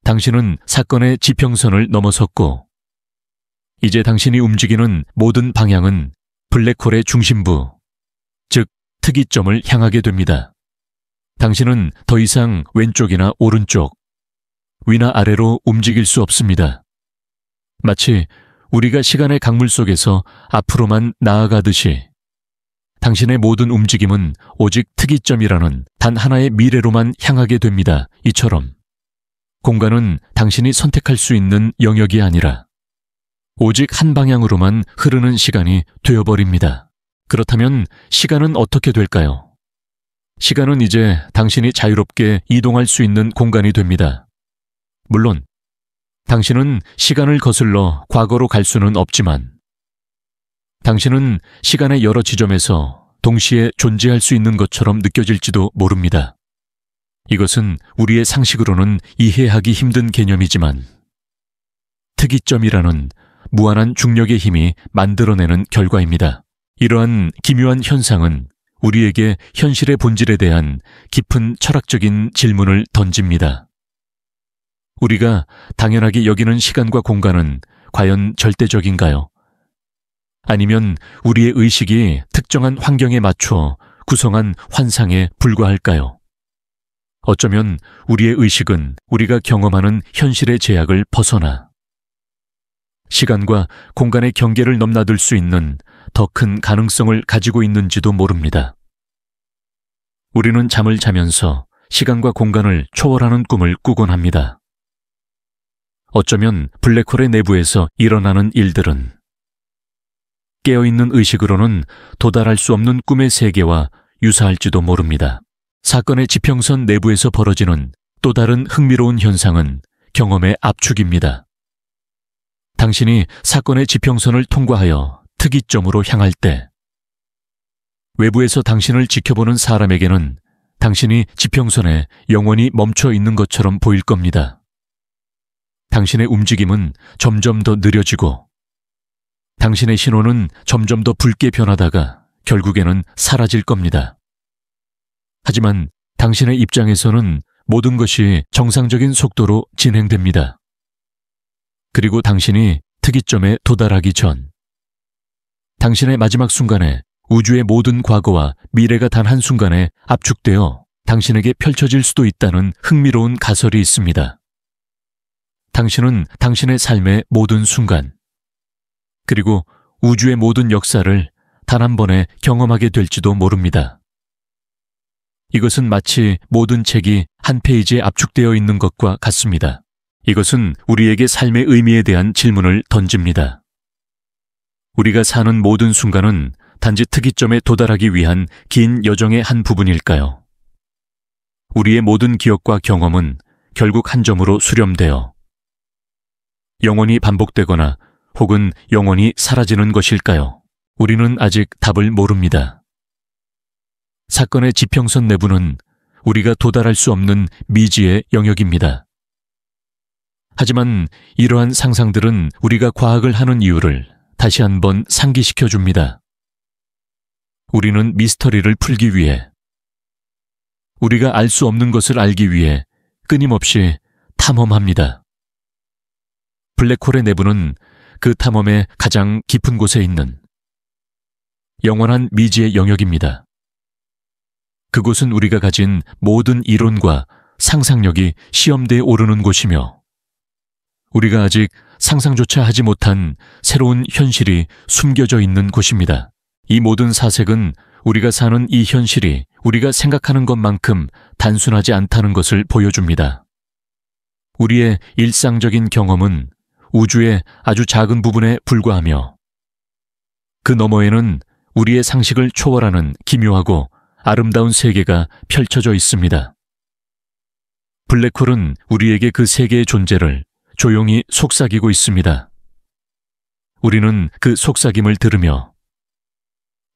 당신은 사건의 지평선을 넘어섰고 이제 당신이 움직이는 모든 방향은 블랙홀의 중심부, 즉 특이점을 향하게 됩니다. 당신은 더 이상 왼쪽이나 오른쪽, 위나 아래로 움직일 수 없습니다. 마치 우리가 시간의 강물 속에서 앞으로만 나아가듯이 당신의 모든 움직임은 오직 특이점이라는 단 하나의 미래로만 향하게 됩니다. 이처럼 공간은 당신이 선택할 수 있는 영역이 아니라 오직 한 방향으로만 흐르는 시간이 되어버립니다. 그렇다면 시간은 어떻게 될까요? 시간은 이제 당신이 자유롭게 이동할 수 있는 공간이 됩니다. 물론 당신은 시간을 거슬러 과거로 갈 수는 없지만 당신은 시간의 여러 지점에서 동시에 존재할 수 있는 것처럼 느껴질지도 모릅니다. 이것은 우리의 상식으로는 이해하기 힘든 개념이지만 특이점이라는 무한한 중력의 힘이 만들어내는 결과입니다. 이러한 기묘한 현상은 우리에게 현실의 본질에 대한 깊은 철학적인 질문을 던집니다. 우리가 당연하게 여기는 시간과 공간은 과연 절대적인가요? 아니면 우리의 의식이 특정한 환경에 맞춰 구성한 환상에 불과할까요? 어쩌면 우리의 의식은 우리가 경험하는 현실의 제약을 벗어나 시간과 공간의 경계를 넘나들 수 있는 더 큰 가능성을 가지고 있는지도 모릅니다. 우리는 잠을 자면서 시간과 공간을 초월하는 꿈을 꾸곤 합니다. 어쩌면 블랙홀의 내부에서 일어나는 일들은 깨어있는 의식으로는 도달할 수 없는 꿈의 세계와 유사할지도 모릅니다. 사건의 지평선 내부에서 벌어지는 또 다른 흥미로운 현상은 경험의 압축입니다. 당신이 사건의 지평선을 통과하여 특이점으로 향할 때 외부에서 당신을 지켜보는 사람에게는 당신이 지평선에 영원히 멈춰 있는 것처럼 보일 겁니다. 당신의 움직임은 점점 더 느려지고 당신의 신호는 점점 더 붉게 변하다가 결국에는 사라질 겁니다. 하지만 당신의 입장에서는 모든 것이 정상적인 속도로 진행됩니다. 그리고 당신이 특이점에 도달하기 전 당신의 마지막 순간에 우주의 모든 과거와 미래가 단 한순간에 압축되어 당신에게 펼쳐질 수도 있다는 흥미로운 가설이 있습니다. 당신은 당신의 삶의 모든 순간, 그리고 우주의 모든 역사를 단 한 번에 경험하게 될지도 모릅니다. 이것은 마치 모든 책이 한 페이지에 압축되어 있는 것과 같습니다. 이것은 우리에게 삶의 의미에 대한 질문을 던집니다. 우리가 사는 모든 순간은 단지 특이점에 도달하기 위한 긴 여정의 한 부분일까요? 우리의 모든 기억과 경험은 결국 한 점으로 수렴되어 영원히 반복되거나 혹은 영원히 사라지는 것일까요? 우리는 아직 답을 모릅니다. 사건의 지평선 내부는 우리가 도달할 수 없는 미지의 영역입니다. 하지만 이러한 상상들은 우리가 과학을 하는 이유를 다시 한번 상기시켜 줍니다. 우리는 미스터리를 풀기 위해, 우리가 알 수 없는 것을 알기 위해 끊임없이 탐험합니다. 블랙홀의 내부는 그 탐험의 가장 깊은 곳에 있는 영원한 미지의 영역입니다. 그곳은 우리가 가진 모든 이론과 상상력이 시험대에 오르는 곳이며 우리가 아직 상상조차 하지 못한 새로운 현실이 숨겨져 있는 곳입니다. 이 모든 사색은 우리가 사는 이 현실이 우리가 생각하는 것만큼 단순하지 않다는 것을 보여줍니다. 우리의 일상적인 경험은 우주의 아주 작은 부분에 불과하며 그 너머에는 우리의 상식을 초월하는 기묘하고 아름다운 세계가 펼쳐져 있습니다. 블랙홀은 우리에게 그 세계의 존재를 조용히 속삭이고 있습니다. 우리는 그 속삭임을 들으며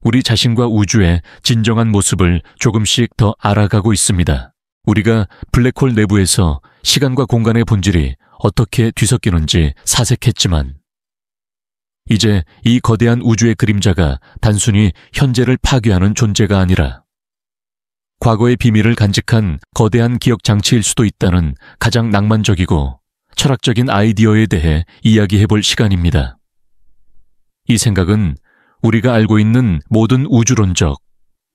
우리 자신과 우주의 진정한 모습을 조금씩 더 알아가고 있습니다. 우리가 블랙홀 내부에서 시간과 공간의 본질이 어떻게 뒤섞이는지 사색했지만 이제 이 거대한 우주의 그림자가 단순히 현재를 파괴하는 존재가 아니라 과거의 비밀을 간직한 거대한 기억 장치일 수도 있다는 가장 낭만적이고 철학적인 아이디어에 대해 이야기해볼 시간입니다. 이 생각은 우리가 알고 있는 모든 우주론적,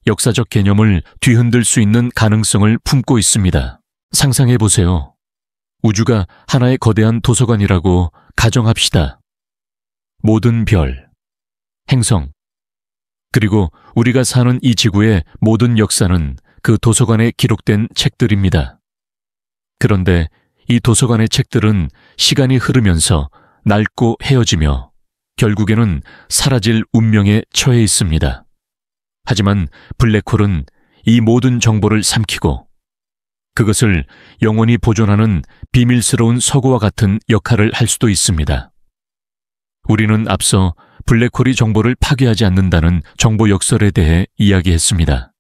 역사적 개념을 뒤흔들 수 있는 가능성을 품고 있습니다. 상상해보세요. 우주가 하나의 거대한 도서관이라고 가정합시다. 모든 별, 행성, 그리고 우리가 사는 이 지구의 모든 역사는 그 도서관에 기록된 책들입니다. 그런데 이 도서관의 책들은 시간이 흐르면서 낡고 헤어지며 결국에는 사라질 운명에 처해 있습니다. 하지만 블랙홀은 이 모든 정보를 삼키고 그것을 영원히 보존하는 비밀스러운 서구와 같은 역할을 할 수도 있습니다. 우리는 앞서 블랙홀이 정보를 파괴하지 않는다는 정보 역설에 대해 이야기했습니다.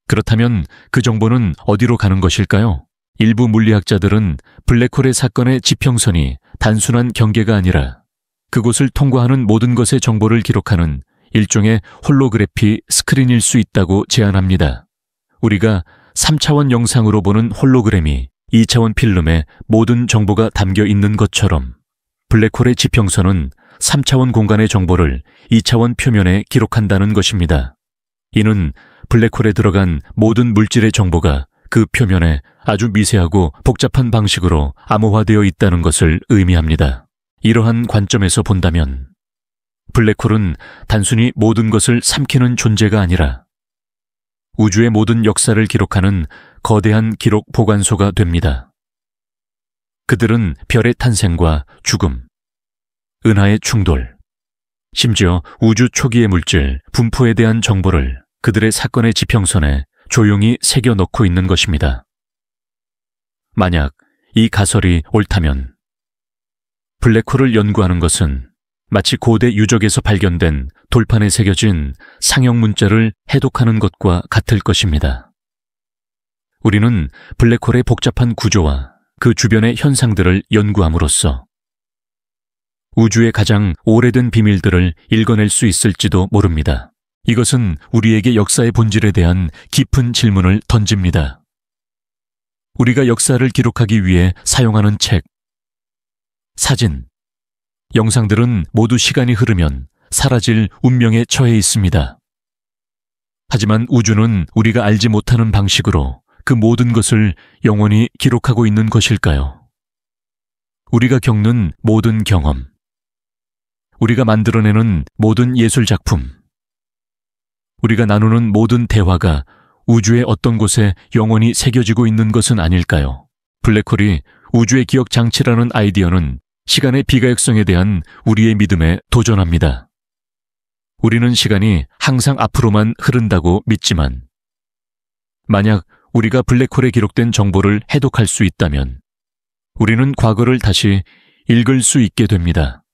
그렇다면 그 정보는 어디로 가는 것일까요? 일부 물리학자들은 블랙홀의 사건의 지평선이 단순한 경계가 아니라 그곳을 통과하는 모든 것의 정보를 기록하는 일종의 홀로그래피 스크린일 수 있다고 제안합니다. 우리가 3차원 영상으로 보는 홀로그램이 2차원 필름에 모든 정보가 담겨 있는 것처럼 블랙홀의 지평선은 3차원 공간의 정보를 2차원 표면에 기록한다는 것입니다. 이는 블랙홀에 들어간 모든 물질의 정보가 그 표면에 아주 미세하고 복잡한 방식으로 암호화되어 있다는 것을 의미합니다. 이러한 관점에서 본다면 블랙홀은 단순히 모든 것을 삼키는 존재가 아니라 우주의 모든 역사를 기록하는 거대한 기록 보관소가 됩니다. 그들은 별의 탄생과 죽음, 은하의 충돌, 심지어 우주 초기의 물질, 분포에 대한 정보를 그들의 사건의 지평선에 조용히 새겨 넣고 있는 것입니다. 만약 이 가설이 옳다면 블랙홀을 연구하는 것은 마치 고대 유적에서 발견된 돌판에 새겨진 상형 문자를 해독하는 것과 같을 것입니다. 우리는 블랙홀의 복잡한 구조와 그 주변의 현상들을 연구함으로써 우주의 가장 오래된 비밀들을 읽어낼 수 있을지도 모릅니다. 이것은 우리에게 역사의 본질에 대한 깊은 질문을 던집니다. 우리가 역사를 기록하기 위해 사용하는 책, 사진, 영상들은 모두 시간이 흐르면 사라질 운명에 처해 있습니다. 하지만 우주는 우리가 알지 못하는 방식으로 그 모든 것을 영원히 기록하고 있는 것일까요? 우리가 겪는 모든 경험, 우리가 만들어내는 모든 예술작품, 우리가 나누는 모든 대화가 우주의 어떤 곳에 영원히 새겨지고 있는 것은 아닐까요? 블랙홀이 우주의 기억 장치라는 아이디어는 시간의 비가역성에 대한 우리의 믿음에 도전합니다. 우리는 시간이 항상 앞으로만 흐른다고 믿지만 만약 우리가 블랙홀에 기록된 정보를 해독할 수 있다면 우리는 과거를 다시 읽을 수 있게 됩니다.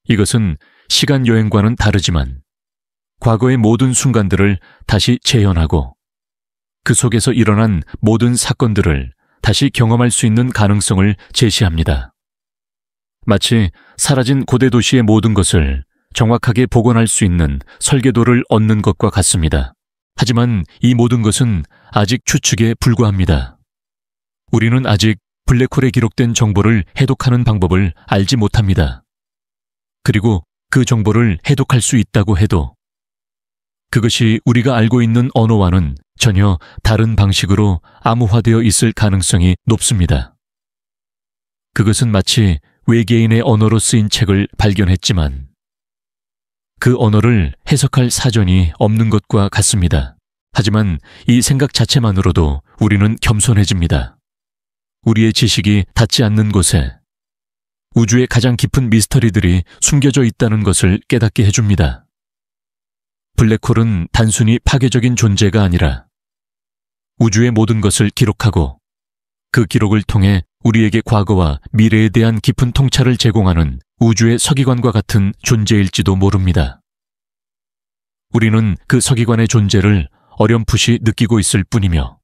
이것은 시간 여행과는 다르지만 과거의 모든 순간들을 다시 재현하고 그 속에서 일어난 모든 사건들을 다시 경험할 수 있는 가능성을 제시합니다. 마치 사라진 고대 도시의 모든 것을 정확하게 복원할 수 있는 설계도를 얻는 것과 같습니다. 하지만 이 모든 것은 아직 추측에 불과합니다. 우리는 아직 블랙홀에 기록된 정보를 해독하는 방법을 알지 못합니다. 그리고 그 정보를 해독할 수 있다고 해도 그것이 우리가 알고 있는 언어와는 전혀 다른 방식으로 암호화되어 있을 가능성이 높습니다. 그것은 마치 외계인의 언어로 쓰인 책을 발견했지만 그 언어를 해석할 사전이 없는 것과 같습니다. 하지만 이 생각 자체만으로도 우리는 겸손해집니다. 우리의 지식이 닿지 않는 곳에 우주의 가장 깊은 미스터리들이 숨겨져 있다는 것을 깨닫게 해줍니다. 블랙홀은 단순히 파괴적인 존재가 아니라 우주의 모든 것을 기록하고 그 기록을 통해 우리에게 과거와 미래에 대한 깊은 통찰을 제공하는 우주의 서기관과 같은 존재일지도 모릅니다. 우리는 그 서기관의 존재를 어렴풋이 느끼고 있을 뿐이며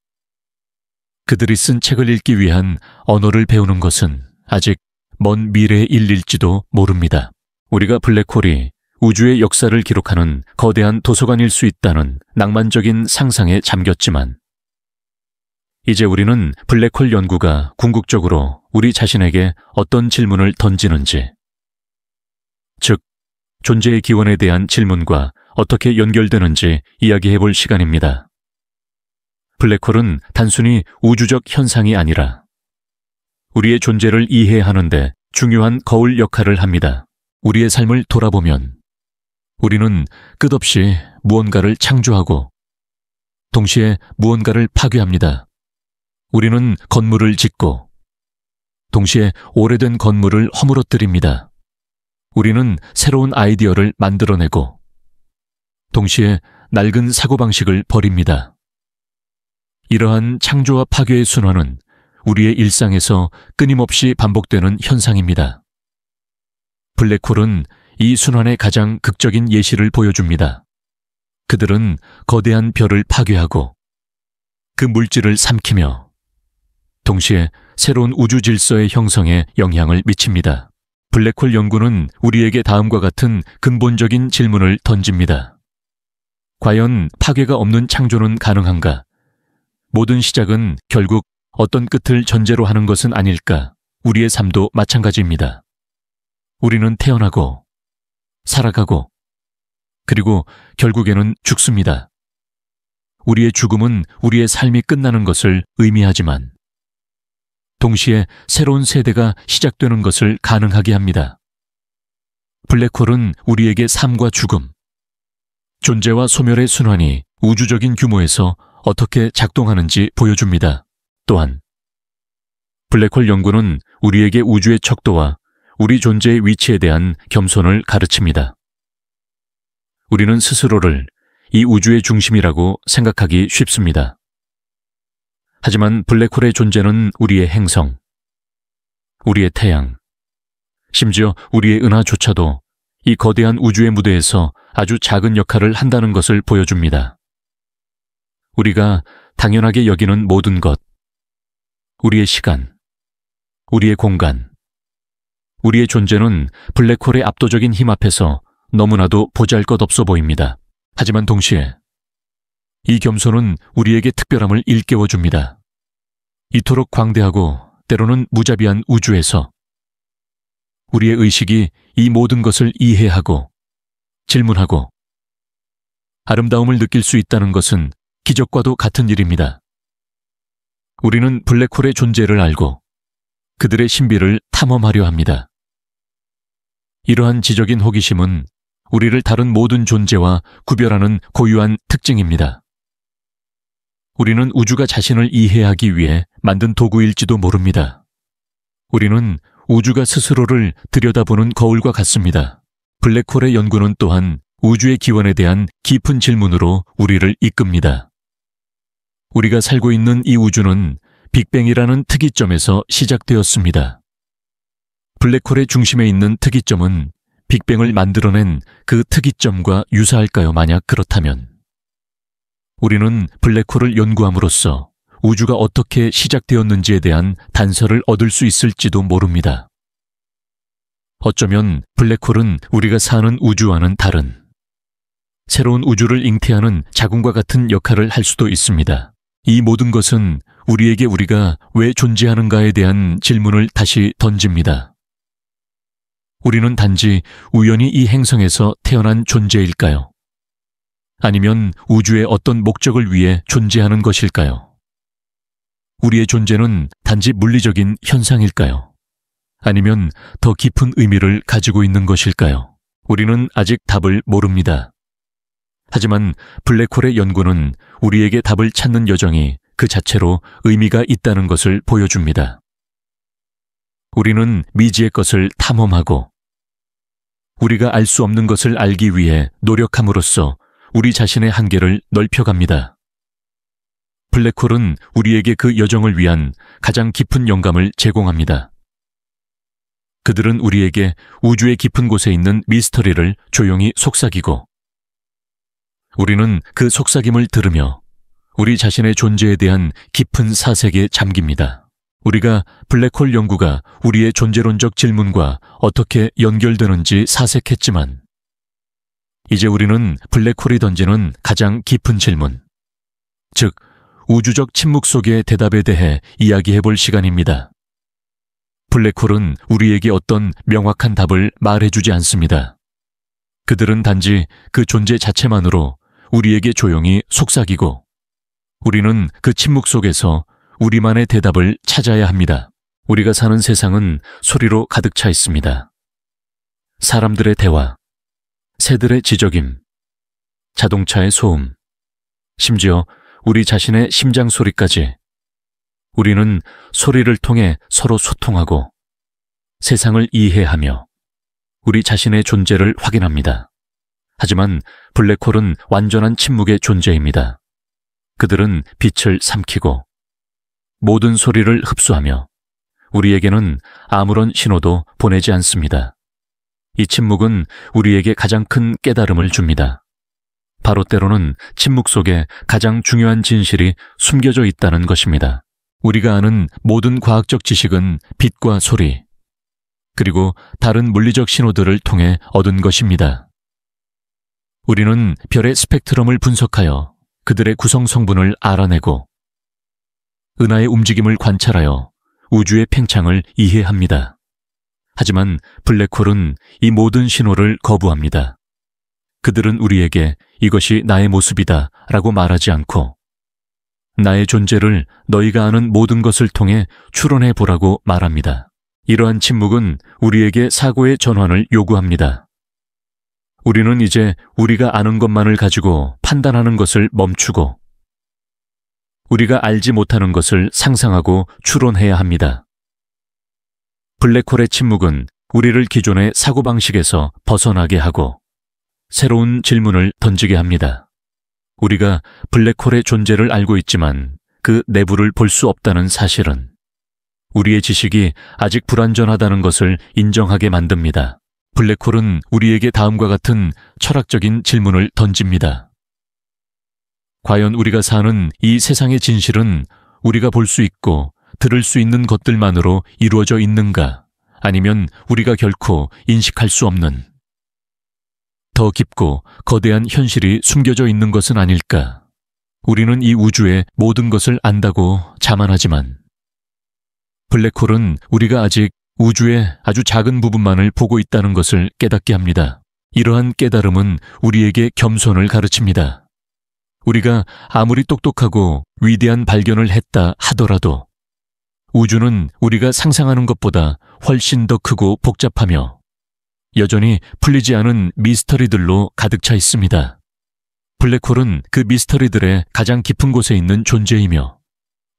그들이 쓴 책을 읽기 위한 언어를 배우는 것은 아직 먼 미래의 일일지도 모릅니다. 우리가 블랙홀이 우주의 역사를 기록하는 거대한 도서관일 수 있다는 낭만적인 상상에 잠겼지만 이제 우리는 블랙홀 연구가 궁극적으로 우리 자신에게 어떤 질문을 던지는지, 즉 존재의 기원에 대한 질문과 어떻게 연결되는지 이야기해 볼 시간입니다. 블랙홀은 단순히 우주적 현상이 아니라 우리의 존재를 이해하는 데 중요한 거울 역할을 합니다. 우리의 삶을 돌아보면 우리는 끝없이 무언가를 창조하고 동시에 무언가를 파괴합니다. 우리는 건물을 짓고 동시에 오래된 건물을 허물어뜨립니다. 우리는 새로운 아이디어를 만들어내고 동시에 낡은 사고방식을 버립니다. 이러한 창조와 파괴의 순환은 우리의 일상에서 끊임없이 반복되는 현상입니다. 블랙홀은 이 순환의 가장 극적인 예시를 보여줍니다. 그들은 거대한 별을 파괴하고 그 물질을 삼키며 동시에 새로운 우주 질서의 형성에 영향을 미칩니다. 블랙홀 연구는 우리에게 다음과 같은 근본적인 질문을 던집니다. 과연 파괴가 없는 창조는 가능한가? 모든 시작은 결국 어떤 끝을 전제로 하는 것은 아닐까? 우리의 삶도 마찬가지입니다. 우리는 태어나고 살아가고 그리고 결국에는 죽습니다. 우리의 죽음은 우리의 삶이 끝나는 것을 의미하지만 동시에 새로운 세대가 시작되는 것을 가능하게 합니다. 블랙홀은 우리에게 삶과 죽음, 존재와 소멸의 순환이 우주적인 규모에서 어떻게 작동하는지 보여줍니다. 또한 블랙홀 연구는 우리에게 우주의 척도와 우리 존재의 위치에 대한 겸손을 가르칩니다. 우리는 스스로를 이 우주의 중심이라고 생각하기 쉽습니다. 하지만 블랙홀의 존재는 우리의 행성, 우리의 태양, 심지어 우리의 은하조차도 이 거대한 우주의 무대에서 아주 작은 역할을 한다는 것을 보여줍니다. 우리가 당연하게 여기는 모든 것, 우리의 시간, 우리의 공간, 우리의 존재는 블랙홀의 압도적인 힘 앞에서 너무나도 보잘것없어 보입니다. 하지만 동시에 이 겸손은 우리에게 특별함을 일깨워줍니다. 이토록 광대하고 때로는 무자비한 우주에서 우리의 의식이 이 모든 것을 이해하고 질문하고 아름다움을 느낄 수 있다는 것은 기적과도 같은 일입니다. 우리는 블랙홀의 존재를 알고 그들의 신비를 탐험하려 합니다. 이러한 지적인 호기심은 우리를 다른 모든 존재와 구별하는 고유한 특징입니다. 우리는 우주가 자신을 이해하기 위해 만든 도구일지도 모릅니다. 우리는 우주가 스스로를 들여다보는 거울과 같습니다. 블랙홀의 연구는 또한 우주의 기원에 대한 깊은 질문으로 우리를 이끕니다. 우리가 살고 있는 이 우주는 빅뱅이라는 특이점에서 시작되었습니다. 블랙홀의 중심에 있는 특이점은 빅뱅을 만들어낸 그 특이점과 유사할까요? 만약 그렇다면 우리는 블랙홀을 연구함으로써 우주가 어떻게 시작되었는지에 대한 단서를 얻을 수 있을지도 모릅니다. 어쩌면 블랙홀은 우리가 사는 우주와는 다른 새로운 우주를 잉태하는 자궁과 같은 역할을 할 수도 있습니다. 이 모든 것은 우리에게 우리가 왜 존재하는가에 대한 질문을 다시 던집니다. 우리는 단지 우연히 이 행성에서 태어난 존재일까요? 아니면 우주의 어떤 목적을 위해 존재하는 것일까요? 우리의 존재는 단지 물리적인 현상일까요? 아니면 더 깊은 의미를 가지고 있는 것일까요? 우리는 아직 답을 모릅니다. 하지만 블랙홀의 연구는 우리에게 답을 찾는 여정이 그 자체로 의미가 있다는 것을 보여줍니다. 우리는 미지의 것을 탐험하고 우리가 알 수 없는 것을 알기 위해 노력함으로써 우리 자신의 한계를 넓혀갑니다. 블랙홀은 우리에게 그 여정을 위한 가장 깊은 영감을 제공합니다. 그들은 우리에게 우주의 깊은 곳에 있는 미스터리를 조용히 속삭이고 우리는 그 속삭임을 들으며 우리 자신의 존재에 대한 깊은 사색에 잠깁니다. 우리가 블랙홀 연구가 우리의 존재론적 질문과 어떻게 연결되는지 사색했지만 이제 우리는 블랙홀이 던지는 가장 깊은 질문, 즉 우주적 침묵 속의 대답에 대해 이야기해 볼 시간입니다. 블랙홀은 우리에게 어떤 명확한 답을 말해주지 않습니다. 그들은 단지 그 존재 자체만으로 우리에게 조용히 속삭이고 우리는 그 침묵 속에서 우리만의 대답을 찾아야 합니다. 우리가 사는 세상은 소리로 가득 차 있습니다. 사람들의 대화, 새들의 지저김, 자동차의 소음, 심지어 우리 자신의 심장 소리까지 우리는 소리를 통해 서로 소통하고 세상을 이해하며 우리 자신의 존재를 확인합니다. 하지만 블랙홀은 완전한 침묵의 존재입니다. 그들은 빛을 삼키고 모든 소리를 흡수하며 우리에게는 아무런 신호도 보내지 않습니다. 이 침묵은 우리에게 가장 큰 깨달음을 줍니다. 바로 때로는 침묵 속에 가장 중요한 진실이 숨겨져 있다는 것입니다. 우리가 아는 모든 과학적 지식은 빛과 소리, 그리고 다른 물리적 신호들을 통해 얻은 것입니다. 우리는 별의 스펙트럼을 분석하여 그들의 구성 성분을 알아내고 은하의 움직임을 관찰하여 우주의 팽창을 이해합니다. 하지만 블랙홀은 이 모든 신호를 거부합니다. 그들은 우리에게 이것이 나의 모습이다 라고 말하지 않고 나의 존재를 너희가 아는 모든 것을 통해 추론해 보라고 말합니다. 이러한 침묵은 우리에게 사고의 전환을 요구합니다. 우리는 이제 우리가 아는 것만을 가지고 판단하는 것을 멈추고 우리가 알지 못하는 것을 상상하고 추론해야 합니다. 블랙홀의 침묵은 우리를 기존의 사고방식에서 벗어나게 하고 새로운 질문을 던지게 합니다. 우리가 블랙홀의 존재를 알고 있지만 그 내부를 볼 수 없다는 사실은 우리의 지식이 아직 불완전하다는 것을 인정하게 만듭니다. 블랙홀은 우리에게 다음과 같은 철학적인 질문을 던집니다. 과연 우리가 사는 이 세상의 진실은 우리가 볼 수 있고 들을 수 있는 것들만으로 이루어져 있는가? 아니면 우리가 결코 인식할 수 없는 더 깊고 거대한 현실이 숨겨져 있는 것은 아닐까? 우리는 이 우주의 모든 것을 안다고 자만하지만 블랙홀은 우리가 아직 우주의 아주 작은 부분만을 보고 있다는 것을 깨닫게 합니다. 이러한 깨달음은 우리에게 겸손을 가르칩니다. 우리가 아무리 똑똑하고 위대한 발견을 했다 하더라도 우주는 우리가 상상하는 것보다 훨씬 더 크고 복잡하며 여전히 풀리지 않은 미스터리들로 가득 차 있습니다. 블랙홀은 그 미스터리들의 가장 깊은 곳에 있는 존재이며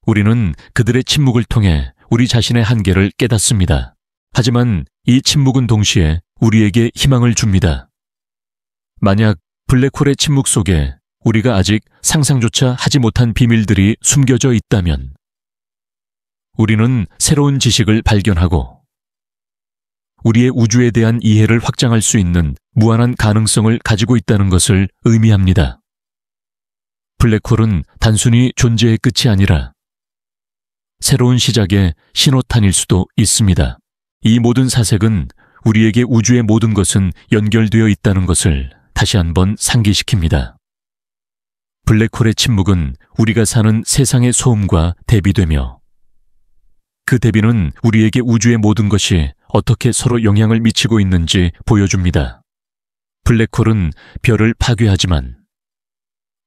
우리는 그들의 침묵을 통해 우리 자신의 한계를 깨닫습니다. 하지만 이 침묵은 동시에 우리에게 희망을 줍니다. 만약 블랙홀의 침묵 속에 우리가 아직 상상조차 하지 못한 비밀들이 숨겨져 있다면 우리는 새로운 지식을 발견하고 우리의 우주에 대한 이해를 확장할 수 있는 무한한 가능성을 가지고 있다는 것을 의미합니다. 블랙홀은 단순히 존재의 끝이 아니라 새로운 시작의 신호탄일 수도 있습니다. 이 모든 사색은 우리에게 우주의 모든 것은 연결되어 있다는 것을 다시 한번 상기시킵니다. 블랙홀의 침묵은 우리가 사는 세상의 소음과 대비되며 그 대비는 우리에게 우주의 모든 것이 어떻게 서로 영향을 미치고 있는지 보여줍니다. 블랙홀은 별을 파괴하지만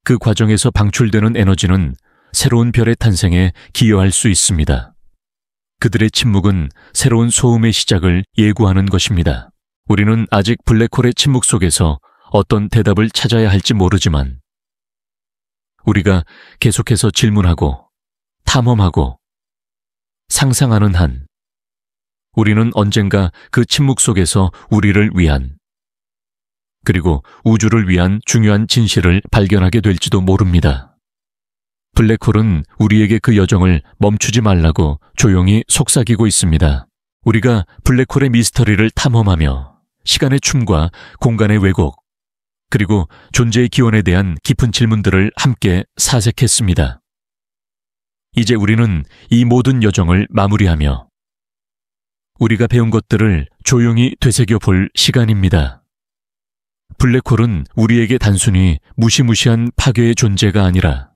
그 과정에서 방출되는 에너지는 새로운 별의 탄생에 기여할 수 있습니다. 그들의 침묵은 새로운 소음의 시작을 예고하는 것입니다. 우리는 아직 블랙홀의 침묵 속에서 어떤 대답을 찾아야 할지 모르지만 우리가 계속해서 질문하고 탐험하고 상상하는 한 우리는 언젠가 그 침묵 속에서 우리를 위한 그리고 우주를 위한 중요한 진실을 발견하게 될지도 모릅니다. 블랙홀은 우리에게 그 여정을 멈추지 말라고 조용히 속삭이고 있습니다. 우리가 블랙홀의 미스터리를 탐험하며 시간의 춤과 공간의 왜곡 그리고 존재의 기원에 대한 깊은 질문들을 함께 사색했습니다. 이제 우리는 이 모든 여정을 마무리하며 우리가 배운 것들을 조용히 되새겨 볼 시간입니다. 블랙홀은 우리에게 단순히 무시무시한 파괴의 존재가 아니라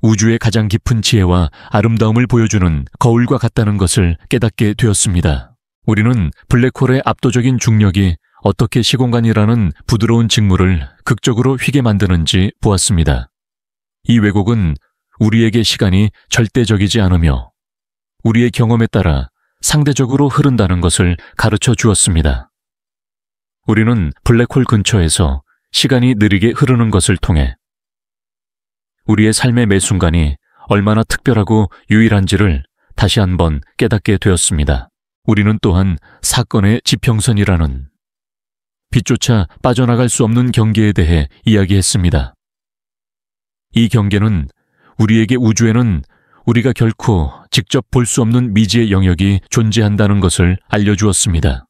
우주의 가장 깊은 지혜와 아름다움을 보여주는 거울과 같다는 것을 깨닫게 되었습니다. 우리는 블랙홀의 압도적인 중력이 어떻게 시공간이라는 부드러운 직물을 극적으로 휘게 만드는지 보았습니다. 이 왜곡은 우리에게 시간이 절대적이지 않으며 우리의 경험에 따라 상대적으로 흐른다는 것을 가르쳐 주었습니다. 우리는 블랙홀 근처에서 시간이 느리게 흐르는 것을 통해 우리의 삶의 매 순간이 얼마나 특별하고 유일한지를 다시 한번 깨닫게 되었습니다. 우리는 또한 사건의 지평선이라는 빛조차 빠져나갈 수 없는 경계에 대해 이야기했습니다. 이 경계는 우리에게 우주에는 우리가 결코 직접 볼 수 없는 미지의 영역이 존재한다는 것을 알려주었습니다.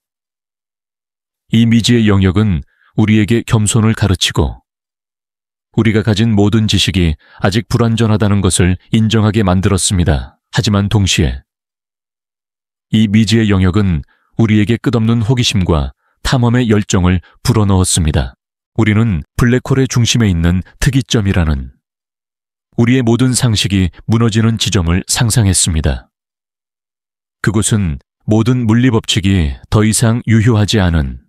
이 미지의 영역은 우리에게 겸손을 가르치고 우리가 가진 모든 지식이 아직 불완전하다는 것을 인정하게 만들었습니다. 하지만 동시에 이 미지의 영역은 우리에게 끝없는 호기심과 탐험의 열정을 불어넣었습니다. 우리는 블랙홀의 중심에 있는 특이점이라는 우리의 모든 상식이 무너지는 지점을 상상했습니다. 그곳은 모든 물리법칙이 더 이상 유효하지 않은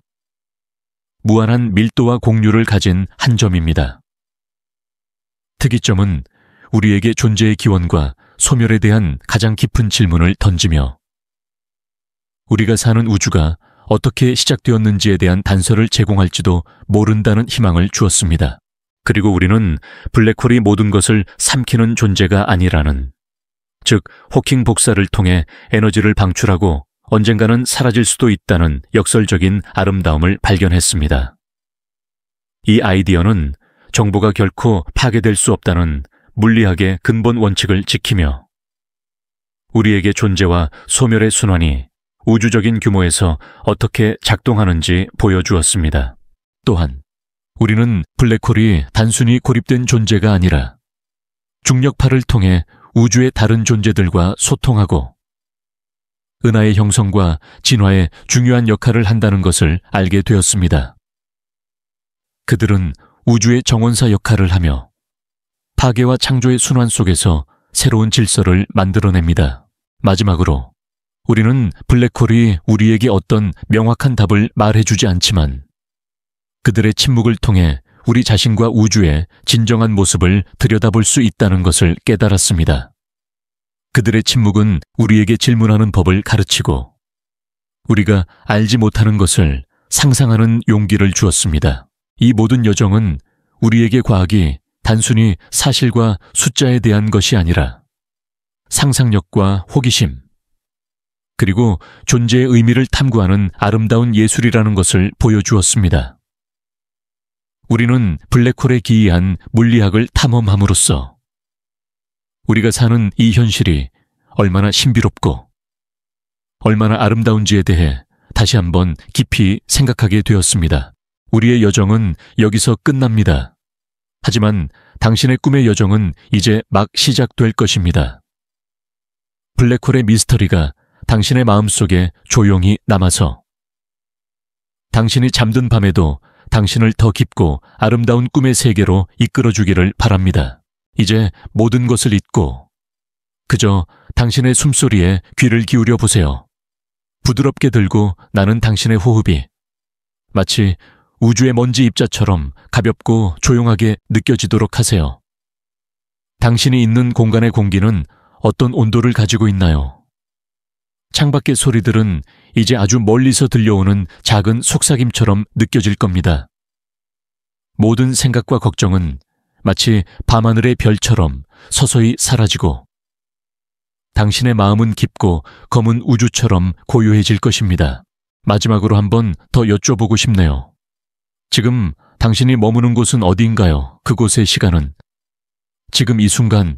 무한한 밀도와 공률을 가진 한 점입니다. 특이점은 우리에게 존재의 기원과 소멸에 대한 가장 깊은 질문을 던지며 우리가 사는 우주가 어떻게 시작되었는지에 대한 단서를 제공할지도 모른다는 희망을 주었습니다. 그리고 우리는 블랙홀이 모든 것을 삼키는 존재가 아니라는, 즉 호킹 복사를 통해 에너지를 방출하고 언젠가는 사라질 수도 있다는 역설적인 아름다움을 발견했습니다. 이 아이디어는 정보가 결코 파괴될 수 없다는 물리학의 근본 원칙을 지키며 우리에게 존재와 소멸의 순환이 우주적인 규모에서 어떻게 작동하는지 보여주었습니다. 또한 우리는 블랙홀이 단순히 고립된 존재가 아니라 중력파를 통해 우주의 다른 존재들과 소통하고 은하의 형성과 진화에 중요한 역할을 한다는 것을 알게 되었습니다. 그들은 우주의 정원사 역할을 하며 파괴와 창조의 순환 속에서 새로운 질서를 만들어냅니다. 마지막으로 우리는 블랙홀이 우리에게 어떤 명확한 답을 말해주지 않지만 그들의 침묵을 통해 우리 자신과 우주의 진정한 모습을 들여다볼 수 있다는 것을 깨달았습니다. 그들의 침묵은 우리에게 질문하는 법을 가르치고 우리가 알지 못하는 것을 상상하는 용기를 주었습니다. 이 모든 여정은 우리에게 과학이 단순히 사실과 숫자에 대한 것이 아니라 상상력과 호기심, 그리고 존재의 의미를 탐구하는 아름다운 예술이라는 것을 보여주었습니다. 우리는 블랙홀에 기이한 물리학을 탐험함으로써 우리가 사는 이 현실이 얼마나 신비롭고 얼마나 아름다운지에 대해 다시 한번 깊이 생각하게 되었습니다. 우리의 여정은 여기서 끝납니다. 하지만 당신의 꿈의 여정은 이제 막 시작될 것입니다. 블랙홀의 미스터리가 당신의 마음속에 조용히 남아서 당신이 잠든 밤에도 당신을 더 깊고 아름다운 꿈의 세계로 이끌어주기를 바랍니다. 이제 모든 것을 잊고 그저 당신의 숨소리에 귀를 기울여 보세요. 부드럽게 들고 나는 당신의 호흡이 마치 우주의 먼지 입자처럼 가볍고 조용하게 느껴지도록 하세요. 당신이 있는 공간의 공기는 어떤 온도를 가지고 있나요? 창밖의 소리들은 이제 아주 멀리서 들려오는 작은 속삭임처럼 느껴질 겁니다. 모든 생각과 걱정은 마치 밤하늘의 별처럼 서서히 사라지고 당신의 마음은 깊고 검은 우주처럼 고요해질 것입니다. 마지막으로 한번 더 여쭤보고 싶네요. 지금 당신이 머무는 곳은 어디인가요? 그곳의 시간은 지금 이 순간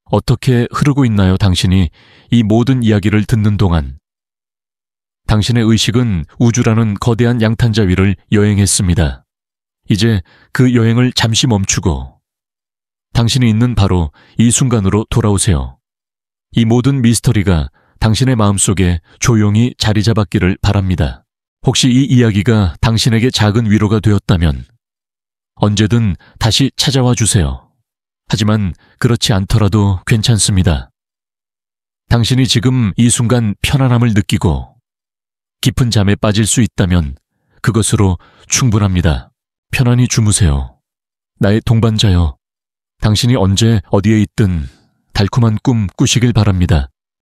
어떻게 흐르고 있나요? 당신이 이 모든 이야기를 듣는 동안 당신의 의식은 우주라는 거대한 양탄자 위를 여행했습니다. 이제 그 여행을 잠시 멈추고 당신이 있는 바로 이 순간으로 돌아오세요. 이 모든 미스터리가 당신의 마음속에 조용히 자리 잡았기를 바랍니다. 혹시 이 이야기가 당신에게 작은 위로가 되었다면 언제든 다시 찾아와 주세요. 하지만 그렇지 않더라도 괜찮습니다. 당신이 지금 이 순간 편안함을 느끼고 깊은 잠에 빠질 수 있다면 그것으로 충분합니다. 편안히 주무세요. 나의 동반자여, 당신이 언제 어디에 있든 달콤한 꿈 꾸시길 바랍니다.